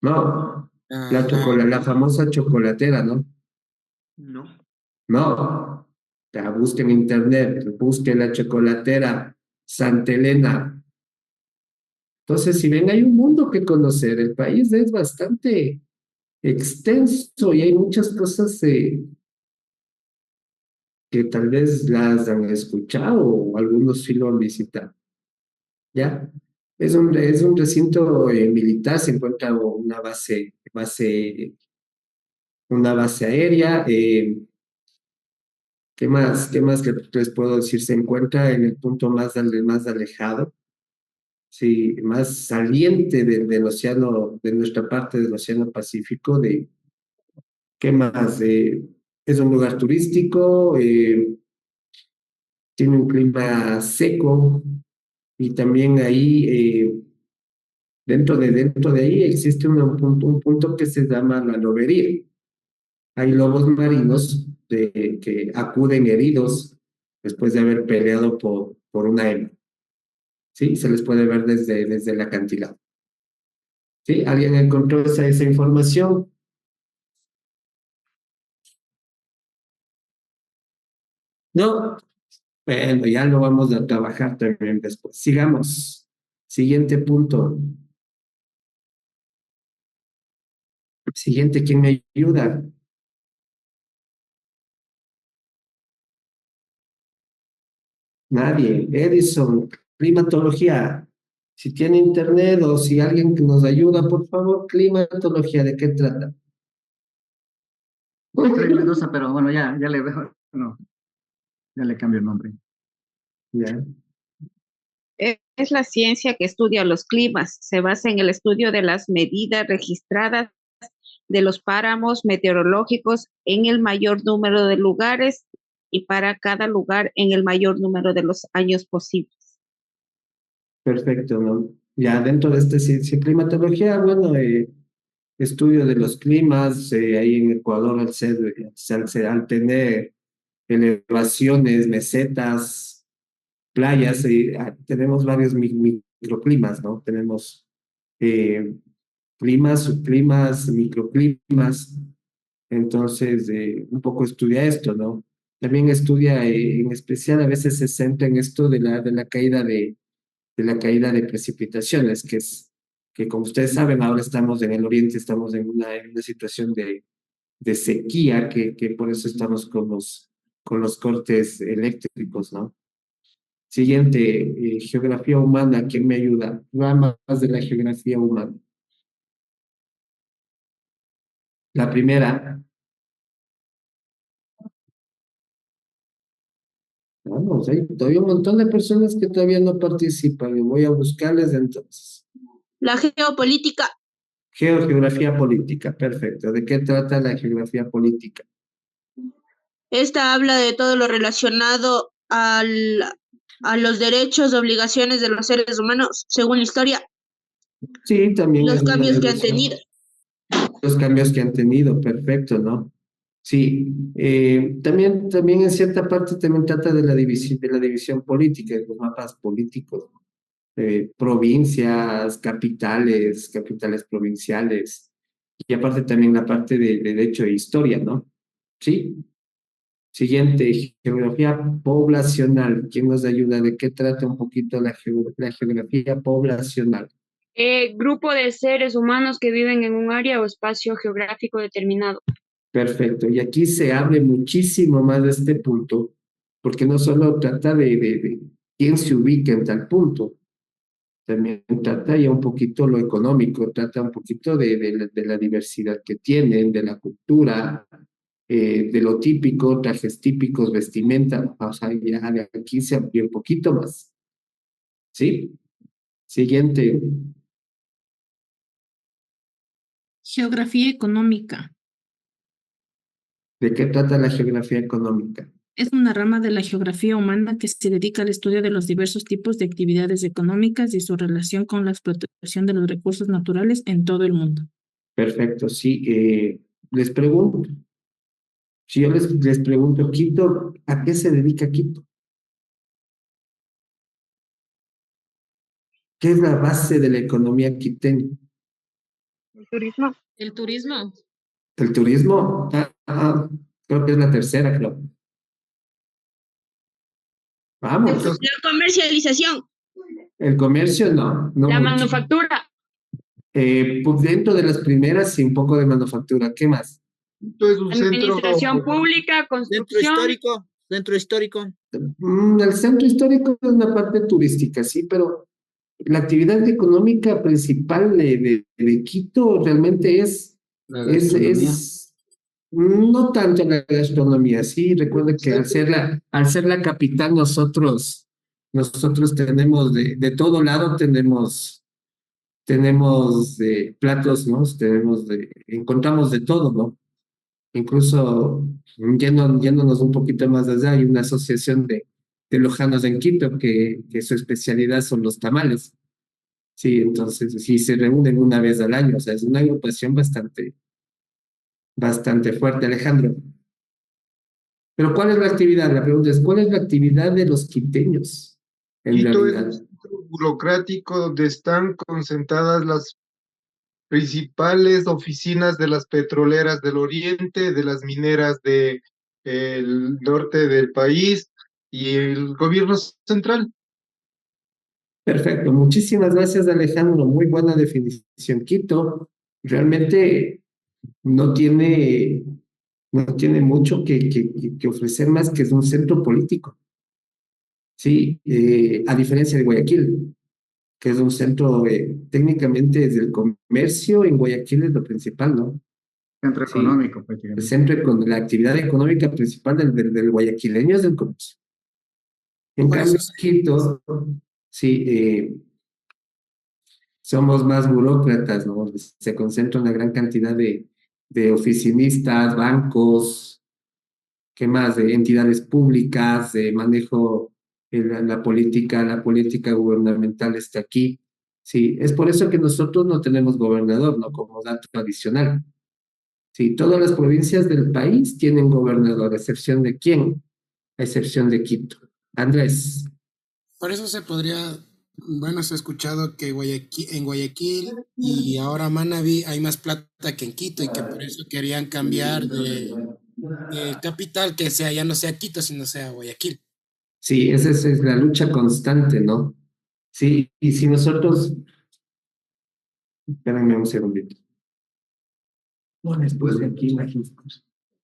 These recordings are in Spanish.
No, Ajá. la famosa chocolatera, ¿no? No. No, ya busque en internet, busque la chocolatera Santa Elena. Entonces, si ven, hay un mundo que conocer. El país es bastante extenso y hay muchas cosas que tal vez las han escuchado o algunos sí lo han visitado. ¿Ya? Es un recinto militar, se encuentra una base aérea. ¿Qué más? ¿Qué más les puedo decir? Se encuentra en el punto más alejado, sí, más saliente del océano, de nuestra parte del océano Pacífico. ¿Qué más? Es un lugar turístico, tiene un clima seco y también ahí, dentro de ahí existe un punto que se llama la lobería. Hay lobos marinos que acuden heridos después de haber peleado por una hembra. ¿Sí? Se les puede ver desde el acantilado. ¿Sí? ¿Alguien encontró esa información? No. Bueno, ya lo vamos a trabajar también después. Sigamos. Siguiente punto. Siguiente, ¿quién me ayuda? Nadie. Edison, climatología. Si tiene internet o si alguien que nos ayuda, por favor, climatología, ¿de qué trata? Freddy Mendoza, pero bueno, ya le dejo, no, ya le cambio el nombre. Ya. Es la ciencia que estudia los climas. Se basa en el estudio de las medidas registradas de los páramos meteorológicos en el mayor número de lugares y para cada lugar en el mayor número de los años posibles. Perfecto, ¿no? Ya dentro de este climatología, bueno, estudio de los climas, ahí en Ecuador al tener elevaciones, mesetas, playas, tenemos varios microclimas, ¿no? Tenemos eh, climas, subclimas, microclimas, entonces un poco estudia esto, ¿no? También estudia, en especial a veces se centra en esto de la caída de precipitaciones, que como ustedes saben, ahora estamos en el oriente, estamos en una situación de sequía, que por eso estamos con los cortes eléctricos, ¿no? Siguiente, geografía humana, ¿quién me ayuda? Ramas de la geografía humana. La primera, vamos, hay todavía un montón de personas que todavía no participan y voy a buscarles entonces. La geopolítica. Geografía política, perfecto. ¿De qué trata la geografía política? Esta habla de todo lo relacionado a los derechos, obligaciones de los seres humanos, según la historia, Sí, y también los es una cambios que han división. tenido. Los cambios que han tenido, perfecto, ¿no? Sí, también en cierta parte también trata de la división política, de los mapas políticos, provincias, capitales provinciales, y aparte también la parte de derecho e historia, ¿no? Sí. Siguiente, geografía poblacional. ¿Quién nos ayuda? ¿De qué trata un poquito la geografía poblacional? Grupo de seres humanos que viven en un área o espacio geográfico determinado. Perfecto. Y aquí se abre muchísimo más de este punto, porque no solo trata de quién se ubica en tal punto, también trata ya un poquito lo económico, trata un poquito de la diversidad que tienen, de la cultura, de lo típico, trajes típicos, vestimenta. O sea, ya de aquí se abrió un poquito más. ¿Sí? Siguiente. Geografía económica. ¿De qué trata la geografía económica? Es una rama de la geografía humana que se dedica al estudio de los diversos tipos de actividades económicas y su relación con la explotación de los recursos naturales en todo el mundo. Perfecto, sí. Les pregunto, si yo les pregunto, Quito, ¿a qué se dedica Quito? ¿Qué es la base de la economía quiteña? Turismo. El turismo. El turismo, creo que es la tercera, creo. Vamos. La comercialización. El comercio, no La mucho. manufactura. Pues dentro de las primeras, sí, un poco de manufactura. ¿Qué más? Entonces, un centro, Administración pública, Centro construcción. histórico, centro histórico. El centro histórico es una parte turística, sí, pero la actividad económica principal de Quito realmente La es, gastronomía. es no tanto la gastronomía, sí, recuerda que al ser la capital nosotros tenemos de todo lado, tenemos platos, ¿no? Encontramos de todo, ¿no? Incluso yéndonos un poquito más allá, hay una asociación de lojanos en Quito que su especialidad son los tamales. Sí, entonces sí se reúnen una vez al año, o sea, es una agrupación bastante fuerte, Alejandro. Pero ¿cuál es la actividad? La pregunta es, ¿cuál es la actividad de los quiteños en Quito es un realidad? centro burocrático donde están concentradas las principales oficinas de las petroleras del oriente, de las mineras del norte del país y el gobierno central. Perfecto, muchísimas gracias, Alejandro. Muy buena definición. Quito realmente no tiene, no tiene mucho que ofrecer más que es un centro político. Sí, a diferencia de Guayaquil, que es un centro técnicamente desde el comercio, en Guayaquil es lo principal, ¿no? Centro Sí, económico, el prácticamente. centro con la actividad económica principal del guayaquileño es el comercio. En Por cambio, eso Quito, sí, somos más burócratas, ¿no? Se concentra una gran cantidad de oficinistas, bancos, ¿qué más? De entidades públicas, de manejo de la política gubernamental está aquí. Sí, es por eso que nosotros no tenemos gobernador, ¿no? Como dato adicional. Sí, todas las provincias del país tienen gobernador, a excepción de quién, a excepción de Quito. Andrés. Por eso se podría, bueno, se ha escuchado que en Guayaquil y ahora Manabí hay más plata que en Quito y que por eso querían cambiar de capital, que sea ya no sea Quito, sino sea Guayaquil. Sí, esa es la lucha constante, ¿no? Sí, y si nosotros, espérenme un segundito. No les puse aquí imágenes.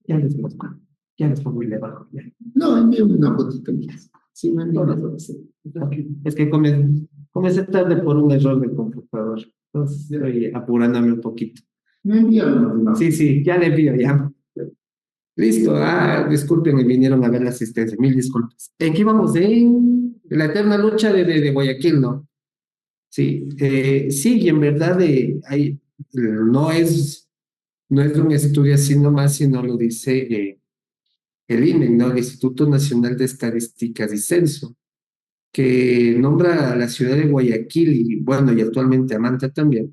Ya les muestro. Ya les pongo el de abajo. Ya. No, envíame una fotito. Sí, me envío una foto. Es que comencé tarde por un error del computador. Entonces estoy apurándome un poquito. Me envían. Sí, sí, ya le envío, ya. Listo, disculpen, me vinieron a ver la asistencia, mil disculpas. ¿En qué vamos? En la eterna lucha de Guayaquil, ¿no? Sí, sí, y en verdad no no es de un estudio así nomás, sino lo dice el INE, ¿no? El Instituto Nacional de Estadísticas y Censo, que nombra a la ciudad de Guayaquil y, bueno, y actualmente a Manta también,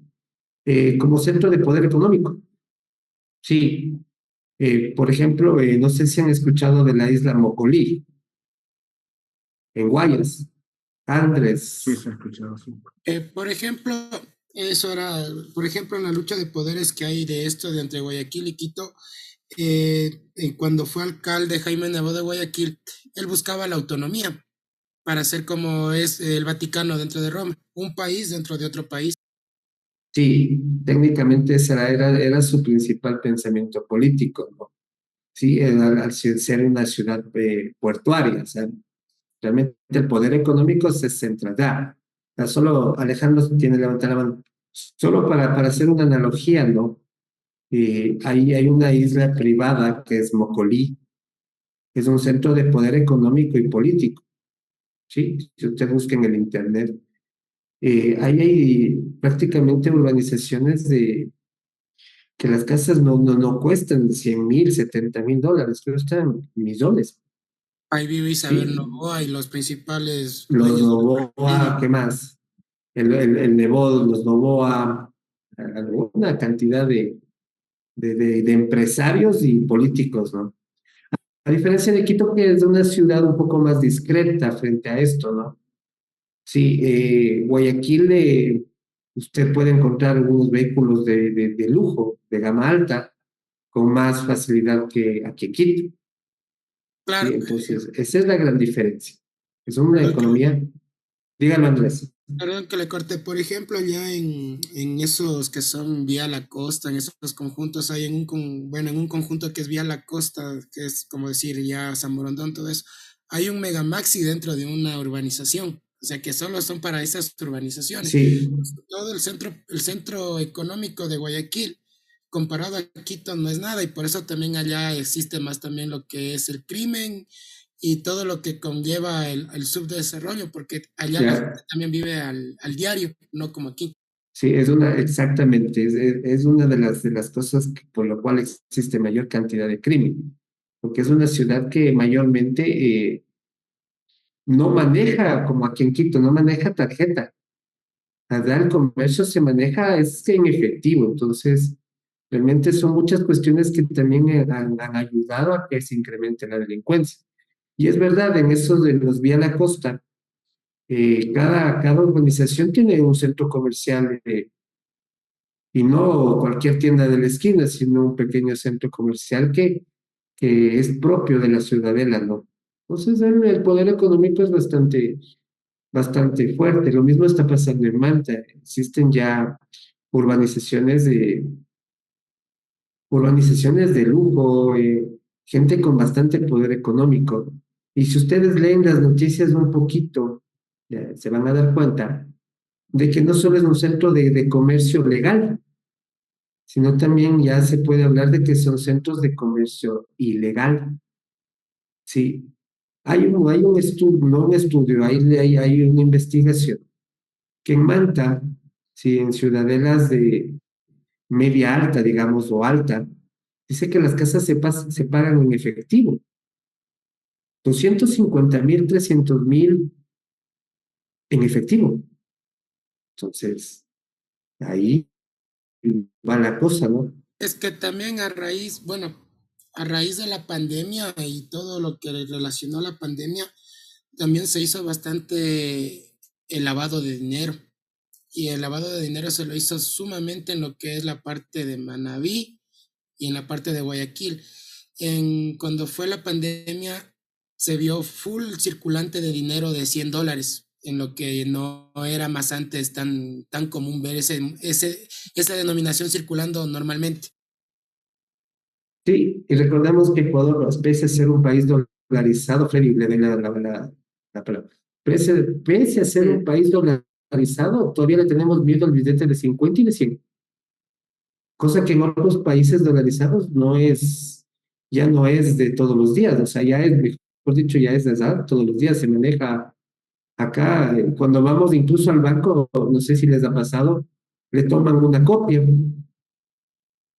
como centro de poder económico. Sí, por ejemplo, no sé si han escuchado de la isla Mocolí, en Guayas. Andrés. Sí, se ha escuchado, sí. Por ejemplo, eso era, por ejemplo, en la lucha de poderes que hay de esto de entre Guayaquil y Quito, cuando fue alcalde Jaime Nebot de Guayaquil, él buscaba la autonomía para ser como es el Vaticano dentro de Roma, un país dentro de otro país. Sí, técnicamente era su principal pensamiento político, ¿no? Sí, al ser una ciudad portuaria, o sea, realmente el poder económico se centra allá. Solo Alejandro tiene que levantar la mano. Solo para hacer una analogía, ¿no? Ahí hay una isla privada que es Mocolí, que es un centro de poder económico y político. ¿Sí? Si usted busca en el internet, ahí hay prácticamente urbanizaciones que las casas no cuestan 100.000, 70.000 dólares, cuestan millones. Ahí vive Isabel Sí. Novoa y los principales Los dueños. Novoa, ¿qué más? El Nebot, los Novoa, alguna cantidad de empresarios y políticos, ¿no? A diferencia de Quito, que es una ciudad un poco más discreta frente a esto, ¿no? Sí, Guayaquil usted puede encontrar algunos vehículos de lujo, de gama alta, con más facilidad que aquí en Quito. ¿Sí? Claro, Entonces, esa es la gran diferencia. Es una lo que, economía, dígalo Andrés. perdón que le corte, por ejemplo, ya en esos que son vía la costa, en esos conjuntos, hay bueno, en un conjunto que es vía la costa, que es como decir ya San Borondón, todo eso, hay un megamaxi dentro de una urbanización, o sea que solo son para esas urbanizaciones. Sí, Todo el centro económico de Guayaquil, comparado a Quito, no es nada, y por eso también allá existe más también lo que es el crimen y todo lo que conlleva el subdesarrollo, porque allá la gente ya, también vive al diario, no como aquí. sí, exactamente, es una de las cosas por lo cual existe mayor cantidad de crimen, porque es una ciudad que mayormente no maneja, como aquí en Quito, no maneja tarjeta. Allá el comercio se maneja es en efectivo, entonces realmente son muchas cuestiones que también han ayudado a que se incremente la delincuencia. Y es verdad, en esos de los vía la costa, cada urbanización tiene un centro comercial y no cualquier tienda de la esquina, sino un pequeño centro comercial que es propio de la ciudadela, ¿no? Entonces el poder económico es bastante fuerte. Lo mismo está pasando en Manta. Existen ya urbanizaciones urbanizaciones de lujo, gente con bastante poder económico. Y si ustedes leen las noticias un poquito, ya se van a dar cuenta de que no solo es un centro de comercio legal, sino también ya se puede hablar de que son centros de comercio ilegal. Sí, hay un estudio, no un estudio, hay una investigación que en Manta, sí, en ciudadelas de media alta, digamos, o alta, dice que las casas se pagan en efectivo. 250.000, 300.000 en efectivo. Entonces, ahí va la cosa, ¿no? Es que también bueno, a raíz de la pandemia y todo lo que relacionó a la pandemia, también se hizo bastante el lavado de dinero. Y el lavado de dinero se lo hizo sumamente en lo que es la parte de Manabí y en la parte de Guayaquil. Cuando fue la pandemia, se vio full circulante de dinero de $100, en lo que no era más antes tan común ver esa denominación circulando normalmente. Sí, y recordemos que Ecuador, pese a ser un país dolarizado, Freddy, le doy la palabra. Pese a ser un país dolarizado, todavía le tenemos miedo al billete de 50 y de 100. Cosa que en otros países dolarizados ya no es de todos los días, o sea, ya es, mejor dicho, ya es de todos los días se maneja acá, cuando vamos incluso al banco, no sé si les ha pasado, le toman una copia,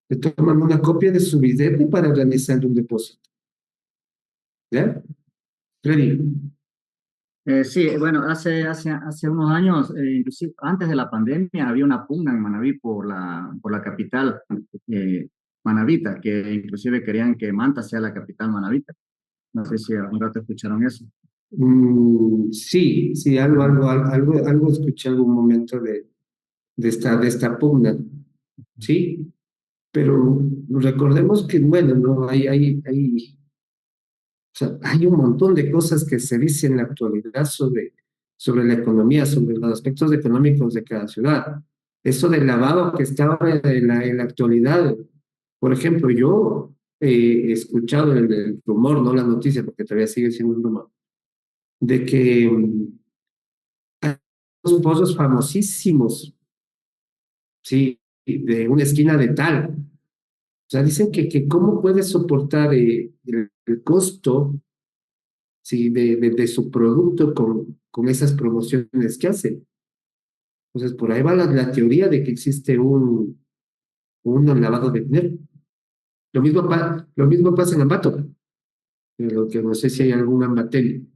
de su billete para realizar un depósito, ¿ya? Freddy. Sí, bueno, hace unos años, inclusive antes de la pandemia, había una pugna en Manabí por la capital manabita, que inclusive querían que Manta sea la capital manabita. No sé si algún rato escucharon eso. Sí, sí, algo escuché algún momento de esta pugna, sí, pero recordemos que, bueno, no, o sea, hay un montón de cosas que se dicen en la actualidad sobre la economía, sobre los aspectos económicos de cada ciudad. Eso del lavado que estaba en la actualidad, por ejemplo, yo he escuchado el rumor, no la noticia, porque todavía sigue siendo un rumor, de que hay unos pozos famosísimos, sí, de una esquina de tal. O sea, dicen que cómo puede soportar el costo, sí, de su producto con esas promociones que hace. Entonces, por ahí va la teoría de que existe un lavado de dinero. Lo mismo pasa en Ambato, lo que no sé si hay algún Ambatel.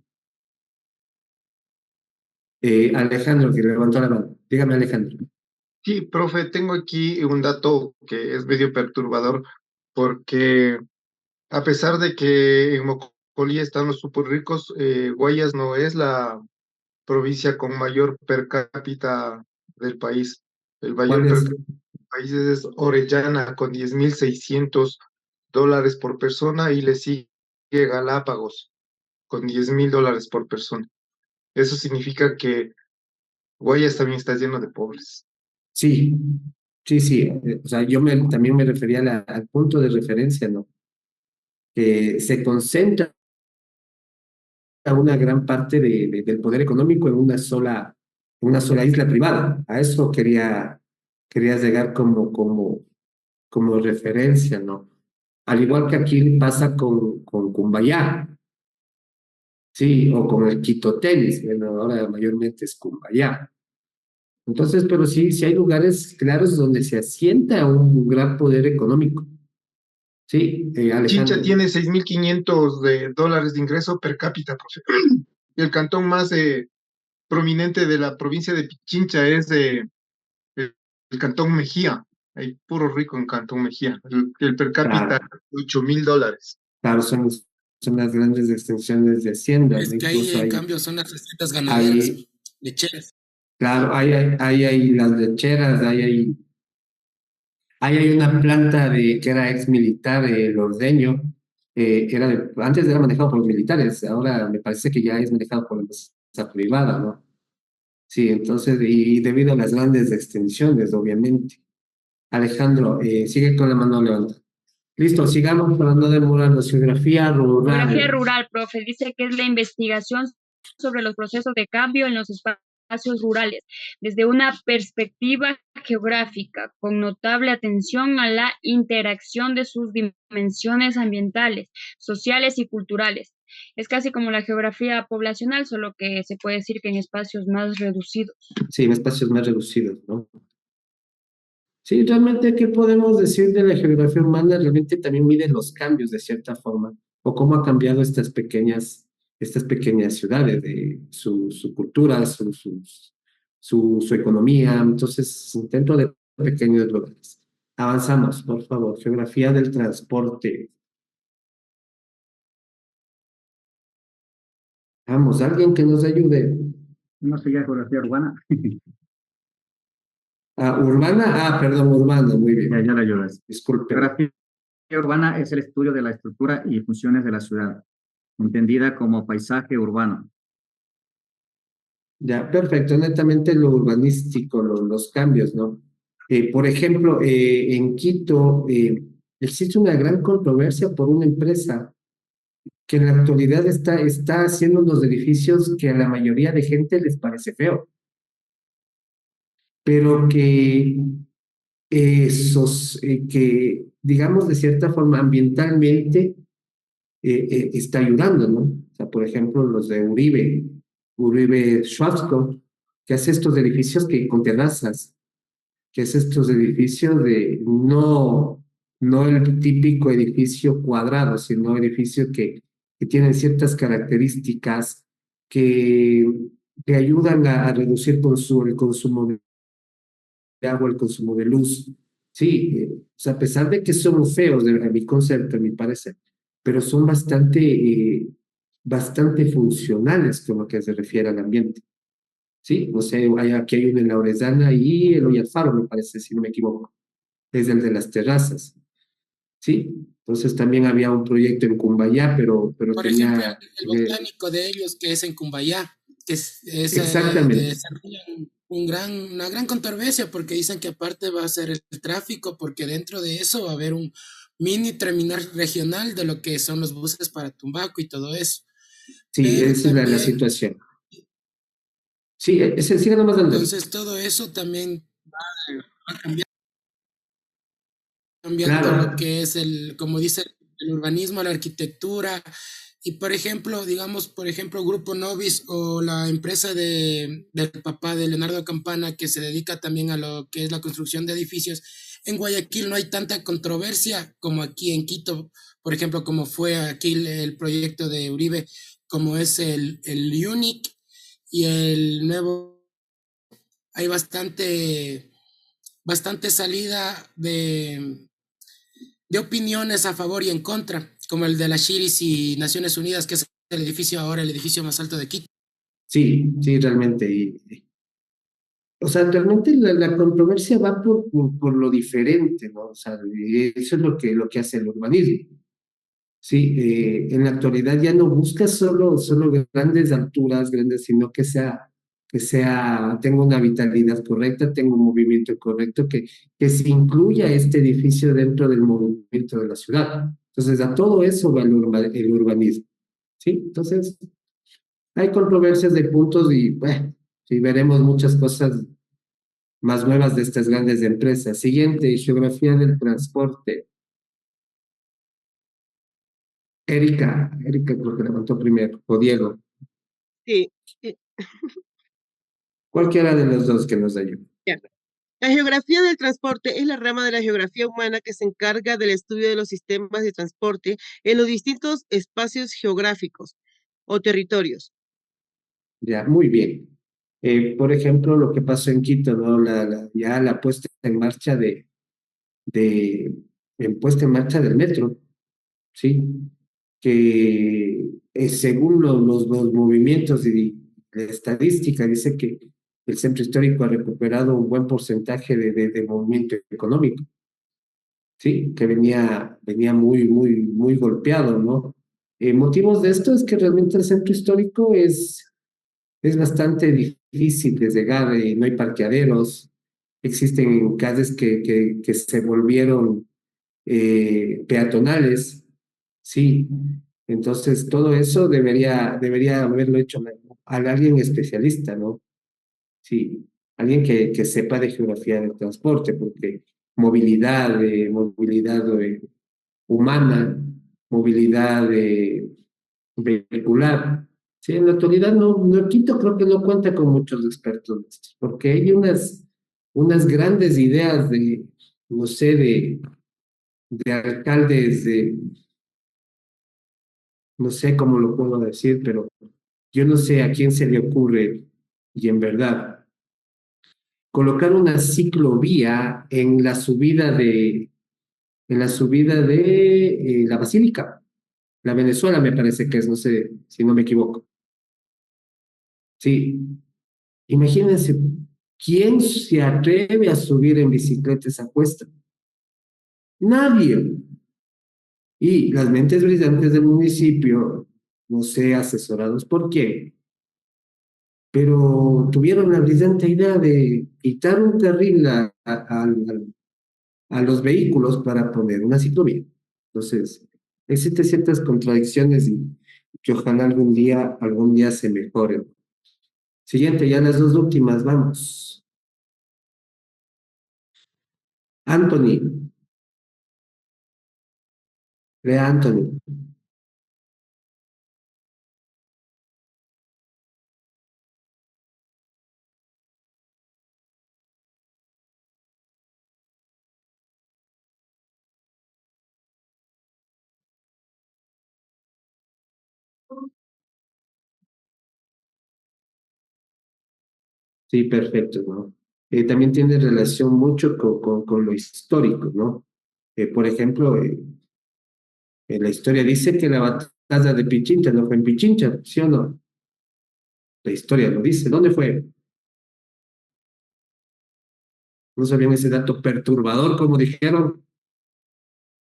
Alejandro, que levantó la mano. Dígame, Alejandro. Sí, profe, tengo aquí un dato que es medio perturbador porque a pesar de que en Mocolía están los super ricos, Guayas no es la provincia con mayor per cápita del país. El ¿Cuál mayor per es? cápita del país es Orellana con $10,600 por persona y le sigue Galápagos con $10,000 por persona. Eso significa que Guayas también está lleno de pobres. Sí, sí, sí. O sea, también me refería al punto de referencia, ¿no? Que se concentra una gran parte del poder económico en una sola isla privada. A eso quería llegar como referencia, ¿no? Al igual que aquí pasa con Cumbayá, sí, o con el Quito Tenis, bueno, ahora mayormente es Cumbayá. Entonces, pero sí, sí hay lugares claros donde se asienta un gran poder económico. Sí, Chincha Alejandro. tiene $6,500 de ingreso per cápita, profe. Y el cantón más prominente de la provincia de Pichincha es el cantón Mejía. Hay puro rico en Cantón Mejía. El per cápita, Claro, $8,000. claro, son las grandes extensiones de hacienda, Es ¿no? que ahí Incluso en cambio son las recetas ganaderas, hay, lecheras. claro, hay las lecheras, hay una planta que era ex militar, el Ordeño, antes era manejado por los militares, ahora me parece que ya es manejado por la empresa privada, ¿no? Sí, entonces, y debido a las grandes extensiones, obviamente. Alejandro, sigue con la mano levantada. Listo, sigamos para no demorarnos. Geografía Geografía rural. rural, profe, dice que es la investigación sobre los procesos de cambio en los espacios rurales, desde una perspectiva geográfica, con notable atención a la interacción de sus dimensiones ambientales, sociales y culturales. Es casi como la geografía poblacional, solo que se puede decir que en espacios más reducidos. Sí, en espacios más reducidos, ¿no? Sí, realmente, ¿qué podemos decir de la geografía humana? Realmente también mide los cambios de cierta forma, o cómo ha cambiado estas pequeñas ciudades, de su cultura, su economía. Entonces, dentro de pequeños lugares. Avanzamos, por favor. Geografía del transporte. Vamos, alguien que nos ayude. No sería geografía urbana. Urbana, perdón, urbana, muy Ya bien. la ayudas. Disculpen. Geografía urbana es el estudio de la estructura y funciones de la ciudad, entendida como paisaje urbano. Ya, perfecto, netamente lo urbanístico, los cambios, ¿no? Por ejemplo, en Quito existe una gran controversia por una empresa que en la actualidad está haciendo unos edificios que a la mayoría de gente les parece feo, pero que digamos, de cierta forma, ambientalmente está ayudando, ¿no? O sea, por ejemplo, los de Uribe Schwarzkopf, que hace estos edificios con terrazas, que hace estos edificios no el típico edificio cuadrado, sino edificio que tienen ciertas características que, que ayudan a reducir el consumo de agua, el consumo de luz. Sí, o sea, a pesar de que son feos, a mi concepto, a mi parecer, pero son bastante funcionales con lo que se refiere al ambiente. Sí, no sé, aquí hay uno en la Orellana y el Oyalfaro, me parece, si no me equivoco. Es el de las terrazas. Sí, entonces también había un proyecto en Cumbayá, pero Por ejemplo, tenía... el botánico de ellos, que es en Cumbayá, que Exactamente. desarrollan una gran controversia porque dicen que aparte va a ser el tráfico, porque dentro de eso va a haber un mini terminal regional de lo que son los buses para Tumbaco y todo eso. Sí, Pero esa es la también, situación. Sí, ese sigue nomás andando. entonces todo eso también va cambiando lo Claro, que es como dice, el urbanismo, la arquitectura. Y por ejemplo, digamos, por ejemplo, Grupo Novis o la empresa del papá de Leonardo Campana, que se dedica también a lo que es la construcción de edificios, en Guayaquil no hay tanta controversia como aquí en Quito, por ejemplo, como fue aquí el proyecto de Uribe, como es el UNIC y el nuevo, hay bastante salida de opiniones a favor y en contra, como el de la Shiris y Naciones Unidas, que es el edificio ahora, el edificio más alto de Quito. sí, sí, realmente. o sea, realmente la controversia va por lo diferente, ¿no? O sea, eso es lo que hace el urbanismo. Sí, en la actualidad ya no busca solo grandes alturas, grandes, sino tenga una vitalidad correcta, tenga un movimiento correcto, que se incluya este edificio dentro del movimiento de la ciudad. Entonces, a todo eso va el urbanismo, ¿sí? Entonces, hay controversias de puntos y, bueno, sí, veremos muchas cosas más nuevas de estas grandes empresas. Siguiente, geografía del transporte. Erika creo que levantó primero, o Diego, Sí, eh, cualquiera de los dos que nos ayude. ya. La geografía del transporte es la rama de la geografía humana que se encarga del estudio de los sistemas de transporte en los distintos espacios geográficos o territorios. Ya, muy bien. Por ejemplo, lo que pasó en Quito, ¿no? Ya la puesta en marcha de, puesta en marcha del metro, ¿sí? Que según los movimientos y la estadística, dice que el centro histórico ha recuperado un buen porcentaje de movimiento económico, ¿sí? Que venía muy golpeado, ¿no? Motivos de esto es que realmente el centro histórico es bastante difícil de llegar, no hay parqueaderos, existen calles que se volvieron peatonales, sí. Entonces, todo eso debería haberlo hecho alguien especialista, ¿no? Sí, alguien que sepa de geografía del transporte, porque movilidad humana, movilidad vehicular. Sí, en la actualidad Quito creo que no cuenta con muchos expertos de estos, porque hay unas grandes ideas no sé, de alcaldes, no sé cómo lo puedo decir, pero yo no sé a quién se le ocurre, y en verdad, colocar una ciclovía en la subida de la Basílica, la Venezuela me parece que es, no sé si no me equivoco. Sí, imagínense, ¿quién se atreve a subir en bicicleta esa cuesta? Nadie. Y las mentes brillantes del municipio, no sé, asesorados por quién, pero tuvieron la brillante idea de quitar un carril a los vehículos para poner una ciclovía. Entonces, existen ciertas contradicciones y que ojalá algún día se mejoren. Siguiente, ya las dos últimas, vamos. Anthony, lea Anthony. Sí, perfecto, ¿no? También tiene relación mucho con lo histórico, ¿no? Por ejemplo, la historia dice que la batalla de Pichincha no fue en Pichincha, ¿sí o no? La historia lo dice. ¿Dónde fue? ¿No sabían ese dato perturbador, como dijeron?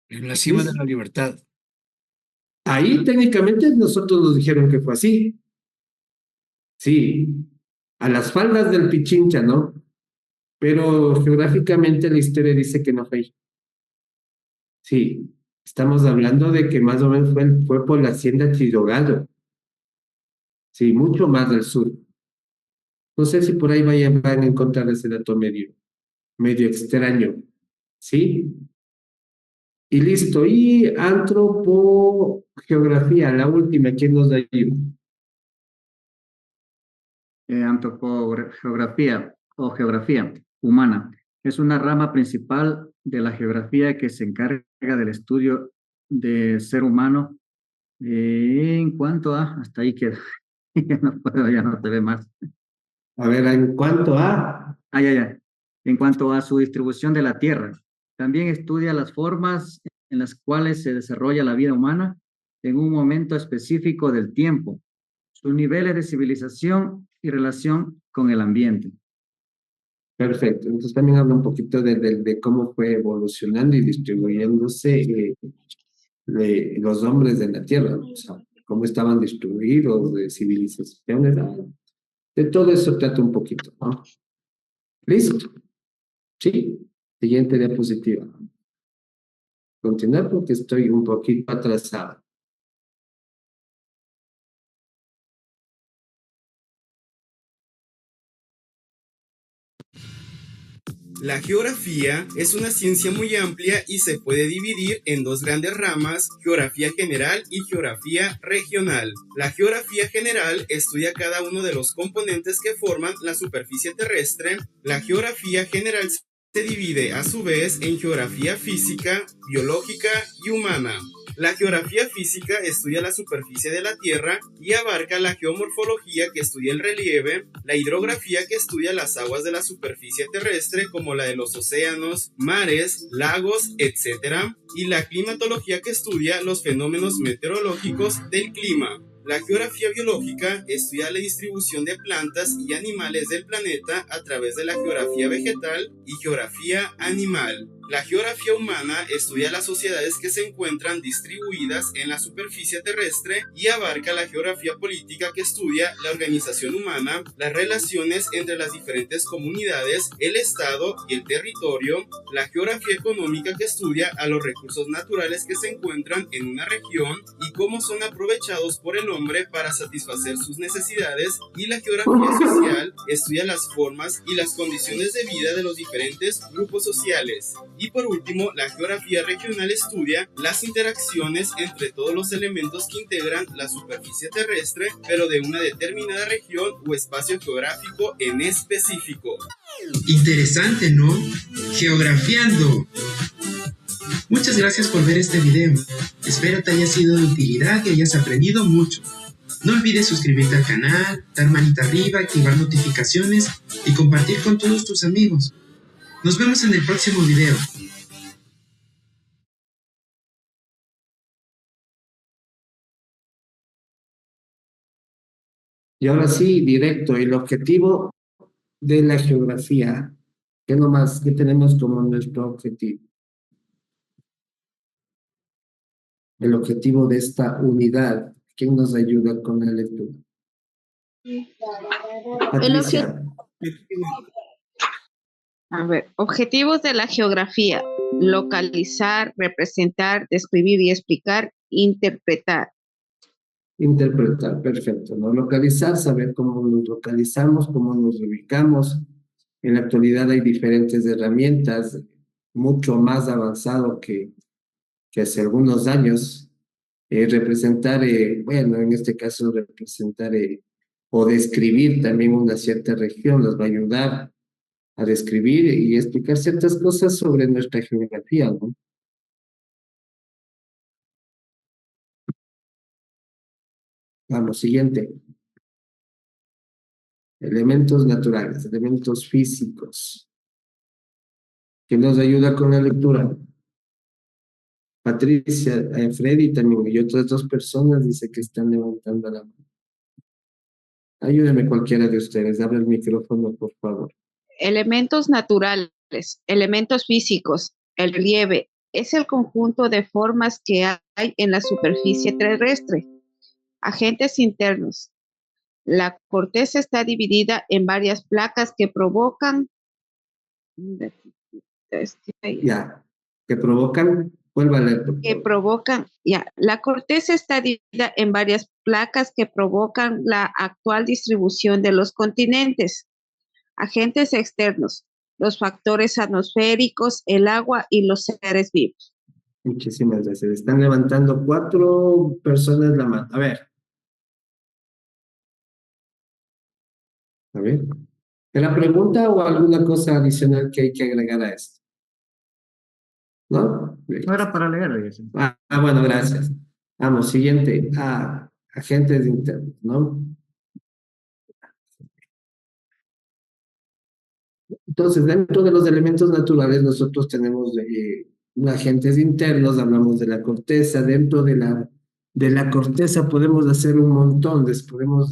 En la cima de la libertad. Ahí técnicamente nosotros nos dijeron que fue así. Sí, a las faldas del Pichincha, ¿no? Pero geográficamente la historia dice que no fue ahí. Sí, estamos hablando de que más o menos fue por la hacienda Chillogado. Sí, mucho más del sur. No sé si por ahí van a encontrar ese dato medio extraño. ¿Sí? Y listo. Y antropogeografía, la última, ¿quién nos ayuda? Antropogeografía o geografía humana es una rama principal de la geografía que se encarga del estudio del ser humano en cuanto a, hasta ahí queda, ya no puedo, ya no te ve más. A ver, en cuanto a... Ya. En cuanto a su distribución de la Tierra, también estudia las formas en las cuales se desarrolla la vida humana en un momento específico del tiempo, sus niveles de civilización y relación con el ambiente. Perfecto. Entonces también habla un poquito de cómo fue evolucionando y distribuyéndose los hombres de la Tierra, ¿no? O sea, cómo estaban distribuidos, de civilizaciones, de todo eso trata un poquito, ¿no? ¿Listo? Sí. Siguiente diapositiva. Continuar porque estoy un poquito atrasado. La geografía es una ciencia muy amplia y se puede dividir en dos grandes ramas, geografía general y geografía regional. La geografía general estudia cada uno de los componentes que forman la superficie terrestre. La geografía general se divide a su vez en geografía física, biológica y humana. La geografía física estudia la superficie de la Tierra y abarca la geomorfología que estudia el relieve, la hidrografía que estudia las aguas de la superficie terrestre como la de los océanos, mares, lagos, etc. y la climatología que estudia los fenómenos meteorológicos del clima. La geografía biológica estudia la distribución de plantas y animales del planeta a través de la geografía vegetal y geografía animal. La geografía humana estudia las sociedades que se encuentran distribuidas en la superficie terrestre y abarca la geografía política que estudia la organización humana, las relaciones entre las diferentes comunidades, el Estado y el territorio, la geografía económica que estudia a los recursos naturales que se encuentran en una región y cómo son aprovechados por el hombre para satisfacer sus necesidades, y la geografía social estudia las formas y las condiciones de vida de los diferentes grupos sociales. Y por último, la geografía regional estudia las interacciones entre todos los elementos que integran la superficie terrestre, pero de una determinada región o espacio geográfico en específico. Interesante, ¿no? Geografiando. Muchas gracias por ver este video. Espero te haya sido de utilidad y hayas aprendido mucho. No olvides suscribirte al canal, dar manita arriba, activar notificaciones y compartir con todos tus amigos. Nos vemos en el próximo video. Y ahora sí, directo, el objetivo de la geografía. ¿Qué nomás, qué tenemos como nuestro objetivo? El objetivo de esta unidad. ¿Quién nos ayuda con la lectura? Patricia. A ver, objetivos de la geografía: localizar, representar, describir y explicar, interpretar. Interpretar, perfecto, ¿no? Localizar, saber cómo nos localizamos, cómo nos ubicamos. En la actualidad hay diferentes herramientas, mucho más avanzado que hace algunos años. Representar, bueno, en este caso representar o describir también una cierta región nos va a ayudar a describir y explicar ciertas cosas sobre nuestra geografía, ¿no? Vamos, siguiente. Elementos naturales, elementos físicos. ¿Quién nos ayuda con la lectura? Patricia, Freddy también, y otras dos personas dice que están levantando la mano. Ayúdeme cualquiera de ustedes, abre el micrófono, por favor. Elementos naturales, elementos físicos. El relieve es el conjunto de formas que hay en la superficie terrestre. Agentes internos. La corteza está dividida en varias placas que provocan... Ya, que provocan, vuelva a leer. Que provocan, ya, la corteza está dividida en varias placas que provocan la actual distribución de los continentes. Agentes externos, los factores atmosféricos, el agua y los seres vivos. Muchísimas gracias. Están levantando 4 personas la mano. A ver. A ver. ¿Era pregunta o alguna cosa adicional que hay que agregar a esto? ¿No? No era para leer. Bueno, gracias. Vamos, siguiente. Agentes internos, ¿no? Entonces, dentro de los elementos naturales, nosotros tenemos agentes internos, hablamos de la corteza. Dentro de la corteza podemos hacer un montón, podemos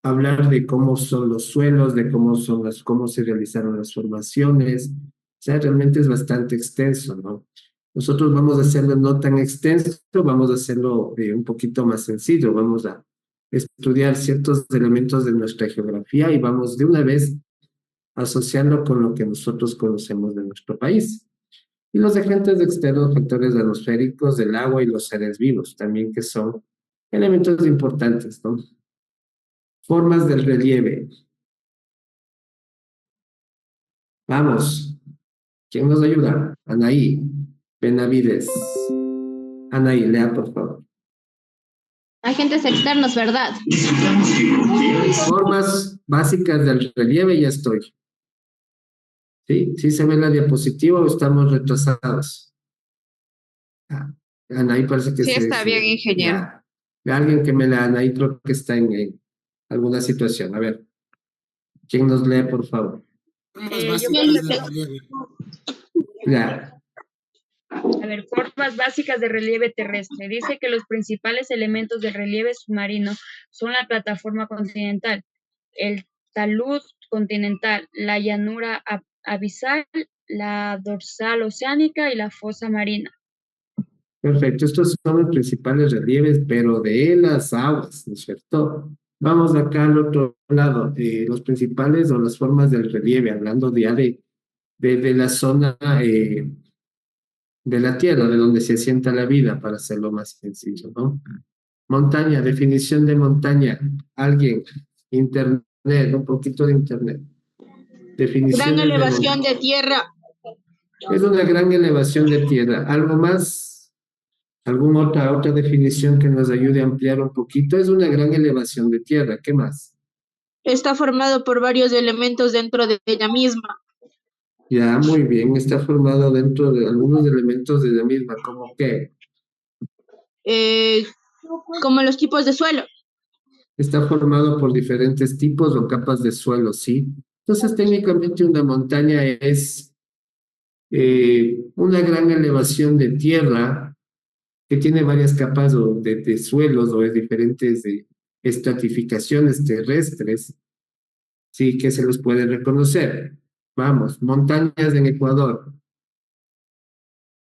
hablar de cómo son los suelos, de cómo se realizaron las formaciones. O sea, realmente es bastante extenso, ¿no? Nosotros vamos a hacerlo no tan extenso, vamos a hacerlo un poquito más sencillo, vamos a estudiar ciertos elementos de nuestra geografía y vamos de una vez a asociarlo con lo que nosotros conocemos de nuestro país. Y los agentes externos, factores atmosféricos, del agua y los seres vivos, también que son elementos importantes, ¿no? Formas del relieve. Vamos, ¿quién nos ayuda? Anaí, Benavides. Anaí, lea por favor. Agentes externos, ¿verdad? Formas básicas del relieve, ya estoy. ¿Sí? ¿Sí se ve la diapositiva o estamos retrasados? Anaí parece que Sí, está bien, ingeniero. Ya. Alguien que me la Anaí creo que está en alguna situación. A ver, ¿quién nos lee, por favor? Formas Yo básicas puedo- del relieve. Ya. A ver, formas básicas de relieve terrestre. Dice que los principales elementos del relieve submarino son la plataforma continental, el talud continental, la llanura abisal, la dorsal oceánica y la fosa marina. Perfecto, estos son los principales relieves, pero de las aguas, ¿no es cierto? Vamos acá al otro lado, los principales o las formas del relieve, hablando ya de la zona de la tierra, de donde se asienta la vida, para hacerlo más sencillo, ¿no? Montaña, definición de montaña, alguien, internet, un poquito de internet. Gran Definiciones de elevación montaña. de tierra. Es una gran elevación de tierra. ¿Algo más? ¿Alguna otra definición que nos ayude a ampliar un poquito? Es una gran elevación de tierra. ¿Qué más? Está formado por varios elementos dentro de ella misma, Ya, muy bien. Está formado dentro de algunos elementos de la misma. ¿Cómo qué? eh, como los tipos de suelo. Está formado por diferentes tipos o capas de suelo, ¿sí? Entonces, técnicamente una montaña es una gran elevación de tierra que tiene varias capas de suelos o de diferentes estratificaciones terrestres, sí, que se los puede reconocer. Vamos, montañas en Ecuador.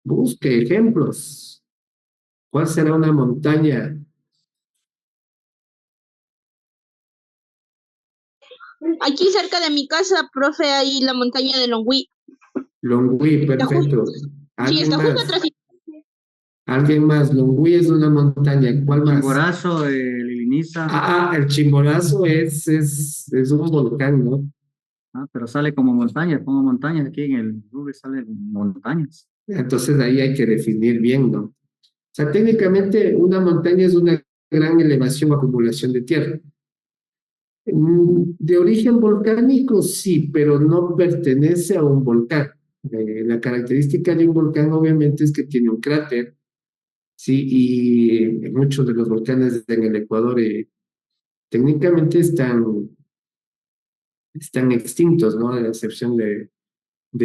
Busque ejemplos. ¿Cuál será una montaña? Aquí cerca de mi casa, profe, hay la montaña de Longwy. Longwy, Está perfecto. Sí, ¿Alguien está justo más? atrás. ¿Alguien más? Longwy es una montaña. ¿Cuál más? Chimborazo, Iliniza. El Chimborazo es un volcán, ¿no? Pero sale como montaña, pongo montañas aquí en el Google, salen montañas. Entonces ahí hay que definir bien, ¿no? O sea, técnicamente una montaña es una gran elevación o acumulación de tierra. De origen volcánico, sí, pero no pertenece a un volcán. La característica de un volcán obviamente es que tiene un cráter, sí, y muchos de los volcanes en el Ecuador técnicamente están extintos, ¿no? A la excepción de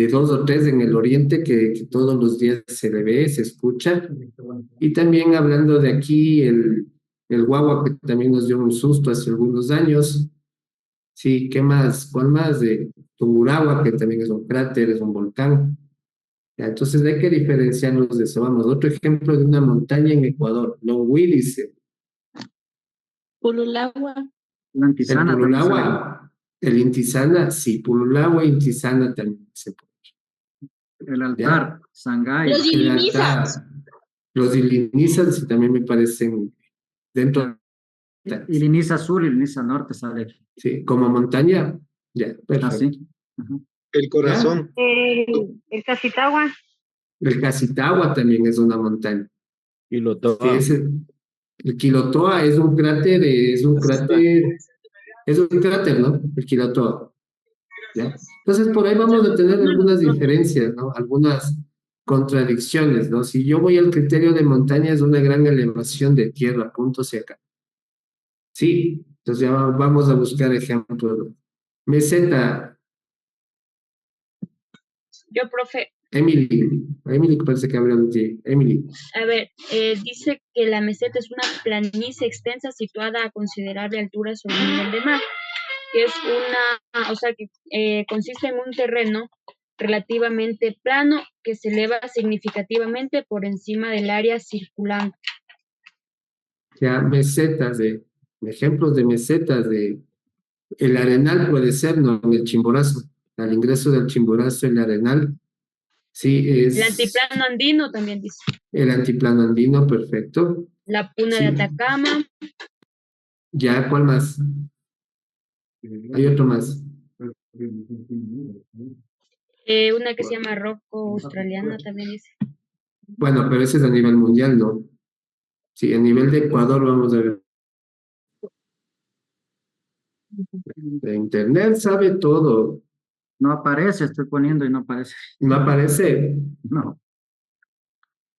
dos o tres en el oriente que todos los días se le ve, se escucha. Y también hablando de aquí, el Guagua, que también nos dio un susto hace algunos años. Sí, ¿qué más? ¿Cuál más? De Tungurahua, que también es un cráter, es un volcán. Ya, entonces hay que diferenciarnos de eso. Vamos, otro ejemplo de una montaña en Ecuador, Longwy dice. Pululagua. La El Antisana también sale. Pululahua, el Intisana, sí, Pululahua e Intisana también se puede. El altar, Sangay. Los El ilinizas. altar, los ilinizas sí, también me parecen dentro. Iliniza Sur, Iliniza Norte sale. Sí, como montaña, ya, perfecto. Así. Ajá. El corazón. El Casitagua. El Casitagua también es una montaña. Y lo Sí, toca. el Quilotoa es un cráter, ¿no? El Quilotoa. ¿Ya? Entonces, por ahí vamos a tener algunas diferencias, ¿no? Algunas contradicciones, ¿no? Si yo voy al criterio de montaña, es una gran elevación de tierra, punto se acá. Sí, entonces ya vamos a buscar ejemplos. Meseta, Yo, profe, Emily parece que habla de ti. Emily. A ver, dice que la meseta es una planicie extensa situada a considerable altura sobre el nivel del mar, que es o sea, que consiste en un terreno relativamente plano que se eleva significativamente por encima del área circulante. Ya, ejemplos de mesetas el Arenal puede ser, ¿no? En el Chimborazo, al ingreso del Chimborazo, el Arenal, sí, El altiplano andino también dice. el altiplano andino, perfecto. La puna Sí. de Atacama. Ya, ¿cuál más? Hay otro más. Una que se llama Rocco Australiana también dice. Bueno, pero ese es a nivel mundial, ¿no? Sí, a nivel de Ecuador vamos a ver. De Internet sabe todo. No aparece, estoy poniendo y no aparece. ¿No aparece? No.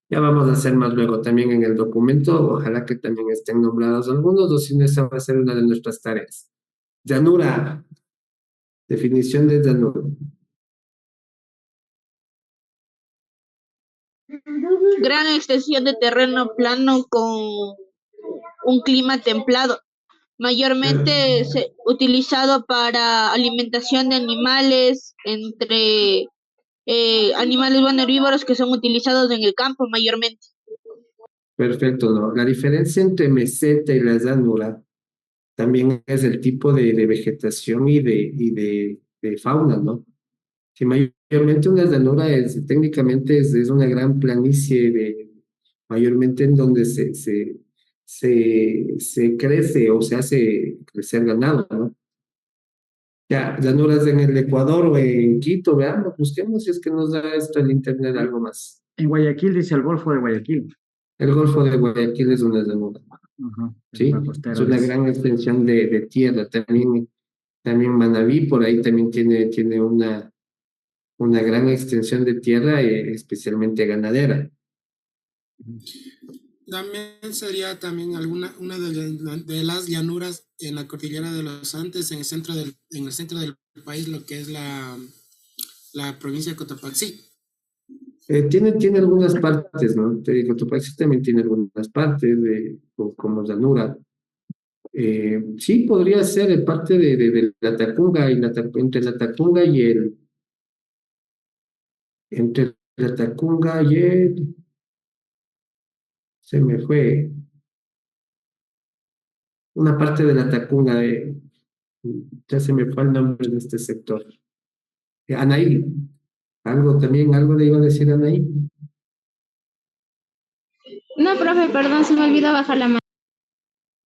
Ya vamos a hacer más luego también en el documento. Ojalá que también estén nombrados algunos, o si no, esa va a ser una de nuestras tareas. Llanura. Definición de llanura. Gran extensión de terreno plano con un clima templado, mayormente utilizado para alimentación de animales, entre animales herbívoros que son utilizados en el campo mayormente. Perfecto, ¿no? La diferencia entre meseta y la llanura también es el tipo de vegetación y de fauna, ¿no? Que mayormente una llanura técnicamente es una gran planicie mayormente en donde se crece o se hace crecer ganado, ¿no? Ya, llanuras en el Ecuador o en Quito, veamos, busquemos si es que nos da esto el internet algo más. En Guayaquil dice el Golfo de Guayaquil. El Golfo de Guayaquil es una llanura. Ajá, ¿Sí? Es una gran extensión de tierra. También Manabí por ahí también tiene una gran extensión de tierra, especialmente ganadera. También sería también una de las llanuras en la cordillera de los Andes, en el centro del país, lo que es la provincia de Cotopaxi. Tiene algunas partes, ¿no? Te digo, Cotopaxi también tiene algunas partes como llanura. Sí, podría ser parte de la Tacunga entre la Tacunga entre la Tacunga y se me fue una parte de la Tacunga, ya se me fue el nombre de este sector. Anaí, algo le iba a decir Anaí. No, profe, perdón, se me olvidó bajar la mano.